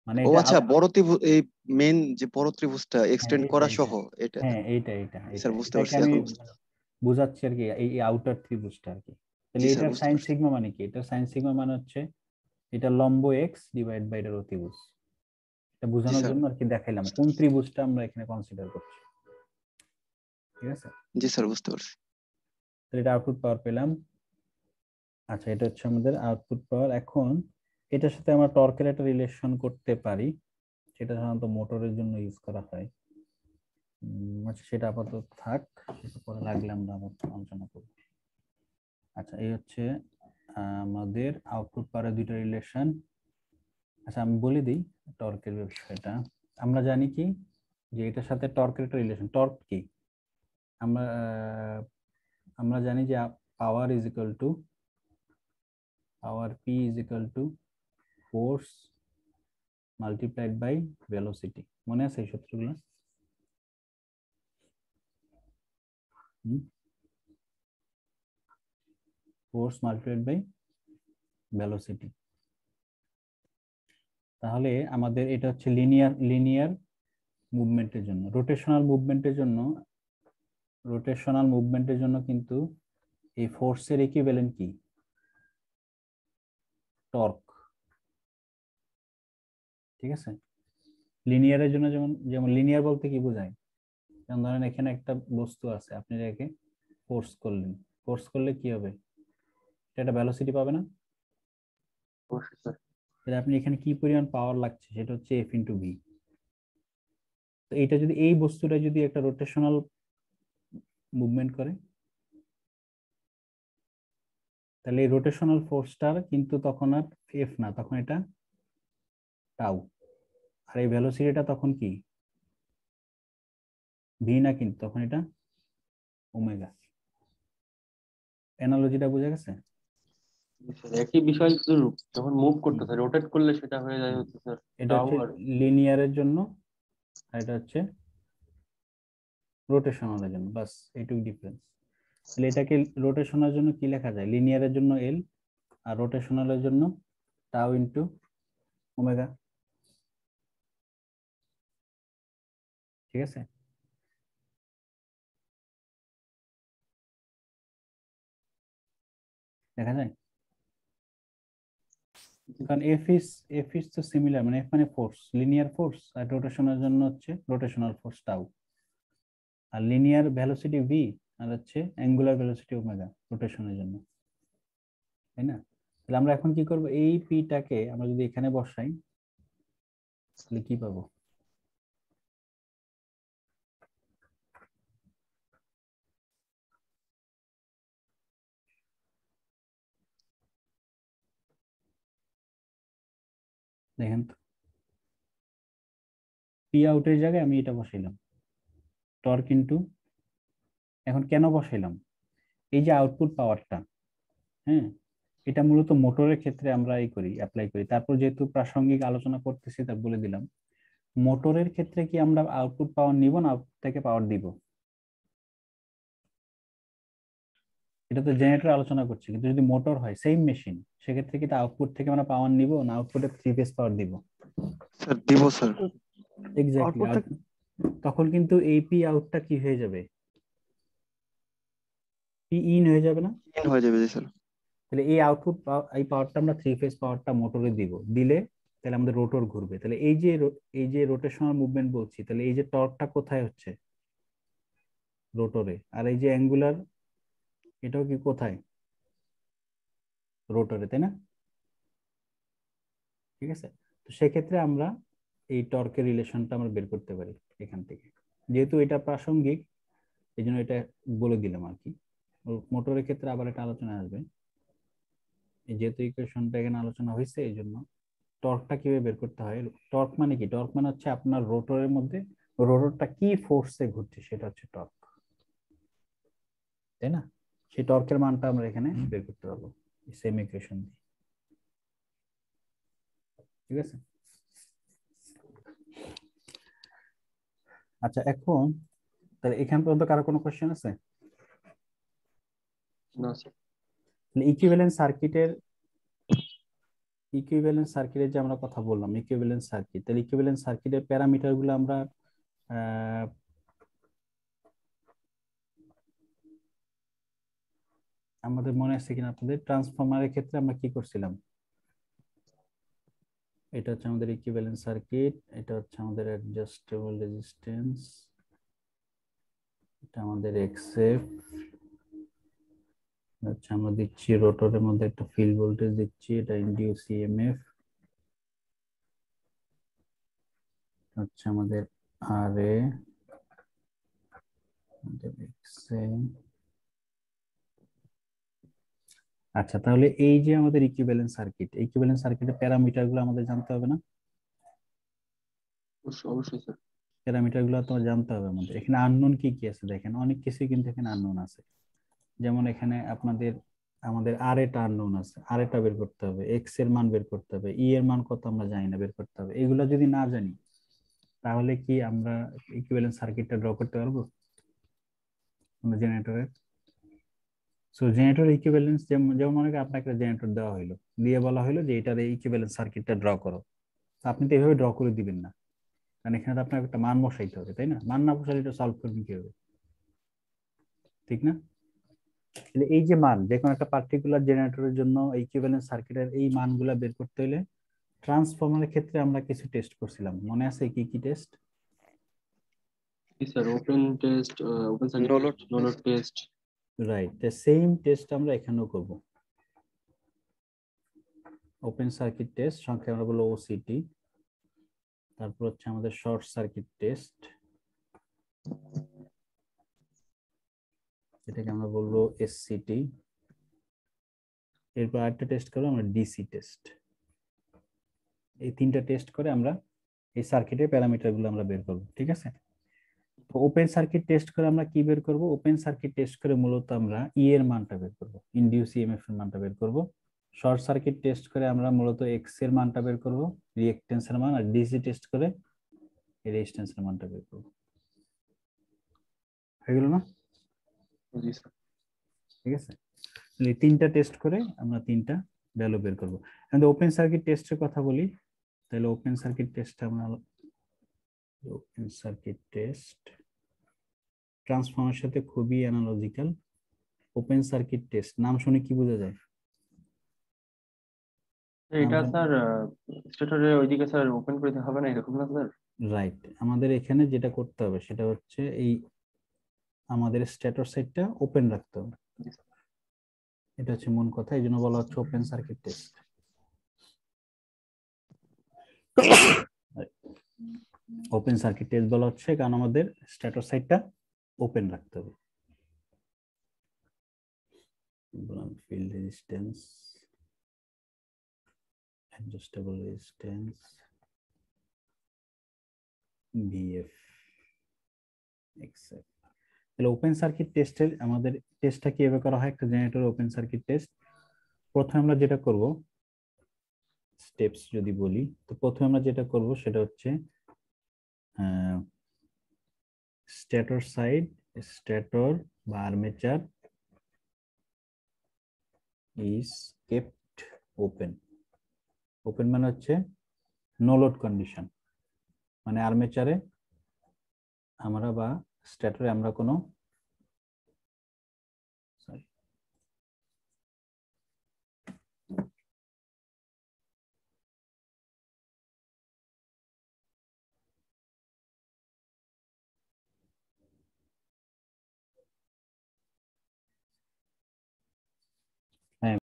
মানে ও এটা আচ্ছা, বড় ত্রিভুজ, এই মেইন যে বড় ত্রিভুজটা হ্যাঁ এক্সটেন্ড এটা করা এটা সহ এটা। হ্যাঁ এইটা এটা জি এটা স্যার বুঝতে এটাকে পারছি, আমি এখন বোঝাচ্ছি আর কি, এই আউটার ত্রিভুজটা আর কি। তাহলে জি স্যার এটার বুঝতে সাইন পারছি। সিগমা মানে কি? এটার সাইন সিগমা মানে হচ্ছে এটা লম্ব এক্স ডিভাইড বাই এটার অতিভুজ। এটা জি বোঝানোর স্যার। জন্য আর কি দেখাইলাম কোন ত্রিভুজটা আমরা এখানে কনসিডার করছি, ঠিক আছে? জি স্যার বুঝতে পারছি। তাহলে এটা আউটপুট পাওয়ার পেলাম। আচ্ছা, এটা হচ্ছে আমাদের আউটপুট পাওয়ার। এখন এটার সাথে আমরা টর্কের একটা রিলেশন করতে পারি, সেটা সাধারণত মোটরের জন্য ইউজ করা হয়। আচ্ছা, সেটা আপাতত থাক, সেটা পরে লাগলে আমরা আবার আলোচনা করব। আচ্ছা, এই হচ্ছে আমাদের আউটপুট পাওয়ারের দুইটা রিলেশন। আচ্ছা, আমি বলে দিই টর্কের বিষয়টা। আমরা জানি কি যে এটার সাথে টর্কের একটা রিলেশন। টর্ক কি? আমরা আমরা জানি যে power is equal to P is equal to force multiplied by velocity. মনে আছে এই সূত্রগুলো? Force multiplied by velocity. তাহলে আমাদের এটা হচ্ছে লিনিয়ার মুভমেন্টের জন্য। রোটেশনাল মুভমেন্টের জন্য কিন্তু এই ফোর্সের ইকুইভ্যালেন্ট কি? টর্ক, ঠিক আছে? লিনিয়ারের জন্য যেমন লিনিয়ার বলতে কি বোঝায়? যেমন ধরেন এখানে একটা বস্তু আছে, আপনি এটাকে ফোর্স করলেন, ফোর্স করলে কি হবে? এটা একটা ভেলোসিটি পাবে না? অবশ্যই স্যার। তাহলে আপনি এখানে কি পরিমাণ পাওয়ার লাগছে সেটা হচ্ছে এফ ইন্টু ভি। তো এটা যদি, এই বস্তুটা যদি একটা রোটেশনাল মুভমেন্ট করে, তাহলে এই রোটেশনাল ফোর্সটার কিন্তু তখন আর এফ না, তখন এটা টাউ। আর এই ভেলোসিটিটা তখন কি? ভি না, কিন্তু তখন এটা ওমেগা। অ্যানালজিটা বুঝে গেছে? একই বিষয়, শুধু যখন মুভ করতেছে, রোটেট করলে সেটা হয়ে যায় হচ্ছে স্যার এটা টাউ হচ্ছে আর লিনিয়ারের জন্য আর এটা হচ্ছে রোটেশনালের জন্য, বাস এইটুকু ডিফারেন্স। তাহলে এটাকে রোটেশনের জন্য কি লেখা যায়? লিনিয়ারের জন্য এল আর রোটেশনালের জন্য টাউ ইন্টু ওমেগা, ঠিক আছে? দেখা যায়, কারণ এফ ইজ তো সিমিলার, মানে এফ মানে ফোর্স, লিনিয়ার ফোর্স, আর রোটেশনের জন্য হচ্ছে রোটেশনাল ফোর্স টাউ, আর লিনিয়ার ভেলোসিটি ভি, আর হচ্ছে অ্যাঙ্গুলার ভেলোসিটি ওমেগা রোটেশনের জন্য, তাই না? তাহলে আমরা এখন কি করব? এই পিটাকে আমরা যদি এখানে বসাই তাহলে কি পাবো? দেখেন তো, পি আউটের জায়গায় আমি এটা বসাইলাম, টর্ক ইন্টু, এখন কেন বসাইলাম? এই যে আউটপুট পাওয়ারটা, হ্যাঁ, এটা মূলত মোটরের ক্ষেত্রে আমরা এই করি, অ্যাপ্লাই করি। তারপর যেহেতু প্রাসঙ্গিক আলোচনা করতেছি তা বলে দিলাম, মোটরের ক্ষেত্রে কি আমরা আউটপুট পাওয়ার নিব না আউটপুট থেকে পাওয়ার দিব? এটা তো জেনারেটর আলোচনা করছি, কিন্তু যদি মোটর হয় সেম মেশিন, সেক্ষেত্রে কি আউটপুট থেকে আমরা পাওয়ার নিব না আউটপুটে 3 ফেজ পাওয়ার দিব? স্যার দিব স্যার। এক্স্যাক্টলি। তখন কিন্তু এই পি আউটটা কি হয়ে যাবে? পি ইন হয়ে যাবে না? ইন হয়ে যাবে জি স্যার। তাহলে এই আউটপুট এই পাওয়ারটা আমরা 3 ফেজ পাওয়ারটা মোটরে দিব, দিলে তাহলে আমাদের রোটর ঘুরবে। তাহলে এই যে রোটেশনাল মুভমেন্ট বলছি, তাহলে এই যে টর্কটা কোথায় হচ্ছে? রোটরে। আর এই যে অ্যাঙ্গুলার, এটাও কি কোথায়? রোটরে, তাই না? ঠিক আছে, তো সেক্ষেত্রে আমরা এই টর্কের রিলেশনটা আমরা বের করতে পারি এখান থেকে। যেহেতু এটা প্রাসঙ্গিক, এই জন্য এটা বলে দিলাম আর কি। মোটরের ক্ষেত্রে আবার এটা আলোচনা আসবে, যেহেতু ইকুয়েশনটা এখানে আলোচনা হয়েছে এই জন্য। টর্কটা কিভাবে বের করতে হয়? টর্ক মানে কি? টর্ক মানে হচ্ছে আপনার রোটরের মধ্যে রোটরটা কি ফোর্সে ঘুরছে, সেটা হচ্ছে টর্ক, তাই না? সেই টর্কের মানটা আমরা এখানে বের করতে পারবো সেম ইকুয়েশন দিয়ে। ঠিক আছে, আচ্ছা এখন তাহলে এখান পর্যন্ত কারো কোনো কোশ্চেন আছে? না স্যার। ইকুইভ্যালেন্ট সার্কিটের যে আমরা কথা বললাম, ইকুইভ্যালেন্ট সার্কিট, তাহলে ইকুইভ্যালেন্ট সার্কিটের প্যারামিটার গুলো আমরা আমাদের মনে আছে কিনা আপনাদের? ট্রান্সফরমারের ক্ষেত্রে আমরা কি করছিলাম? এটা হচ্ছে আমাদের ইকুইভ্যালেন্ট সার্কিট, এটা হচ্ছে আমাদের অ্যাডজাস্টেবল রেজিস্ট্যান্স, এটা আমাদের এক্সএফ, আচ্ছা আমরা দিচ্ছি রোটরের মধ্যে একটা ফিল্ড ভোল্টেজ দিচ্ছি, এটা ইনডিউস ইএমএফ, হচ্ছে আমাদের আরএ, আমাদের এক্সএ। আচ্ছা তাহলে এই যে আমাদের ইকুইভ্যালেন্ট সার্কিটের প্যারামিটার গুলো আমাদের জানতে হবে না? অবশ্যই স্যার। প্যারামিটার গুলো তো জানতে হবে আমাদের। এখানে আননোন কি কি আছে দেখেন, অনেক কিছুই কিন্তু এখানে আননোন আছে। যেমন এখানে আমাদের আর এটা আননোন আছে, আর এটা বের করতে হবে, এক্স এর মান বের করতে হবে, ই এর মান কত আমরা জানি না, বের করতে হবে। এগুলো যদি না জানি তাহলে কি আমরা ইকুইভ্যালেন্ট সার্কিটটা ড্র করতে পারবো জেনারেটরের? সো জেনারেটর ইকুইভ্যালেন্স, যেমন মনে করেন আপনাকে একটা জেনারেটর দেওয়া হলো, দিয়ে বলা হলো যে এটার ইকুইভ্যালেন্ট সার্কিটটা ড্র করো, আপনি তো এভাবে ড্র করে দিবেন না, কারণ এখানে তো আপনাকে একটা মান বসাইতে হবে, তাই না? মান না বসালে এটা সলভ করবেন কিভাবে, ঠিক না? এই যে মান, যে কোনো একটা পার্টিকুলার জেনারেটরের জন্য ইকুইভ্যালেন্ট সার্কিটের এই মানগুলো বের করতে হলে ট্রান্সফরমারের ক্ষেত্রে আমরা কিছু টেস্ট করছিলাম, মনে আছে কি কি test? Sir open test, open circuit No load test, no load test. Right, the same test আমরা এখানেও করব। ওপেন সার্কিট টেস্ট সংখ্যা আমরা বলবো ওসিটি, তারপর হচ্ছে আমাদের শর্ট সার্কিট টেস্ট, এটাকে আমরা বলবো এসসিটি। এরপর আরেকটা টেস্ট করবো আমরা ডিসি টেস্ট। এই তিনটা টেস্ট করে আমরা এই সার্কিটের প্যারামিটার গুলো আমরা বের করবো, ঠিক আছে? তো ওপেন সার্কিট টেস্ট করে আমরা কি বের করব? ওপেন সার্কিট টেস্ট করে মূলত আমরা ই এর মানটা বের করব, ইনডিউস ইএমএফ এর মানটা বের করব। শর্ট সার্কিট টেস্ট করে আমরা মূলত এক্স এর মানটা বের করব, রিঅ্যাকট্যান্স এর মান। আর ডিসি টেস্ট করে রেজিস্ট্যান্স এর মানটা বের করব। হয়ে গেল না? জি স্যার। ঠিক আছে, এই তিনটা টেস্ট করে আমরা তিনটা ভ্যালু বের করব। এখন ওপেন সার্কিট টেস্টের কথা বলি, তাহলে ওপেন সার্কিট টেস্ট আমরা ওপেন সার্কিট টেস্ট ট্রান্সফর্মারের সাথে খুবই অ্যানালজিক্যাল। ওপেন সার্কিট টেস্ট নাম শুনে কি বোঝা যায়? এটা স্যার স্টেটরে ওইদিকে স্যার ওপেন করে দিতে হবে না, এরকম না স্যার? রাইট, আমাদের এখানে যেটা করতে হবে সেটা হচ্ছে এই আমাদের স্ট্যাটর সাইডটা ওপেন রাখতে হবে, এটা হচ্ছে মূল কথা। এই জন্য বলা হচ্ছে open circuit test. Open circuit test বলা হচ্ছে কারণ আমাদের স্ট্যাটর সাইডটা ওপেন রাখতে হবে। Field resistance, adjustable resistance, VF, XF. তাহলে ওপেন সার্কিট টেস্টের আমাদের টেস্টটা কিভাবে করা হয়? একটা জেনারেটর ওপেন সার্কিট টেস্ট, প্রথমে আমরা যেটা করব, স্টেপস যদি বলি, তো প্রথমে আমরা যেটা করব সেটা হচ্ছে স্ট্যাটর সাইড, স্ট্যাটর বা armature is kept open. Open মানে হচ্ছে নো লোড কন্ডিশন, মানে আর্মেচারে আমরা বা স্ট্যাটরে আমরা কোনো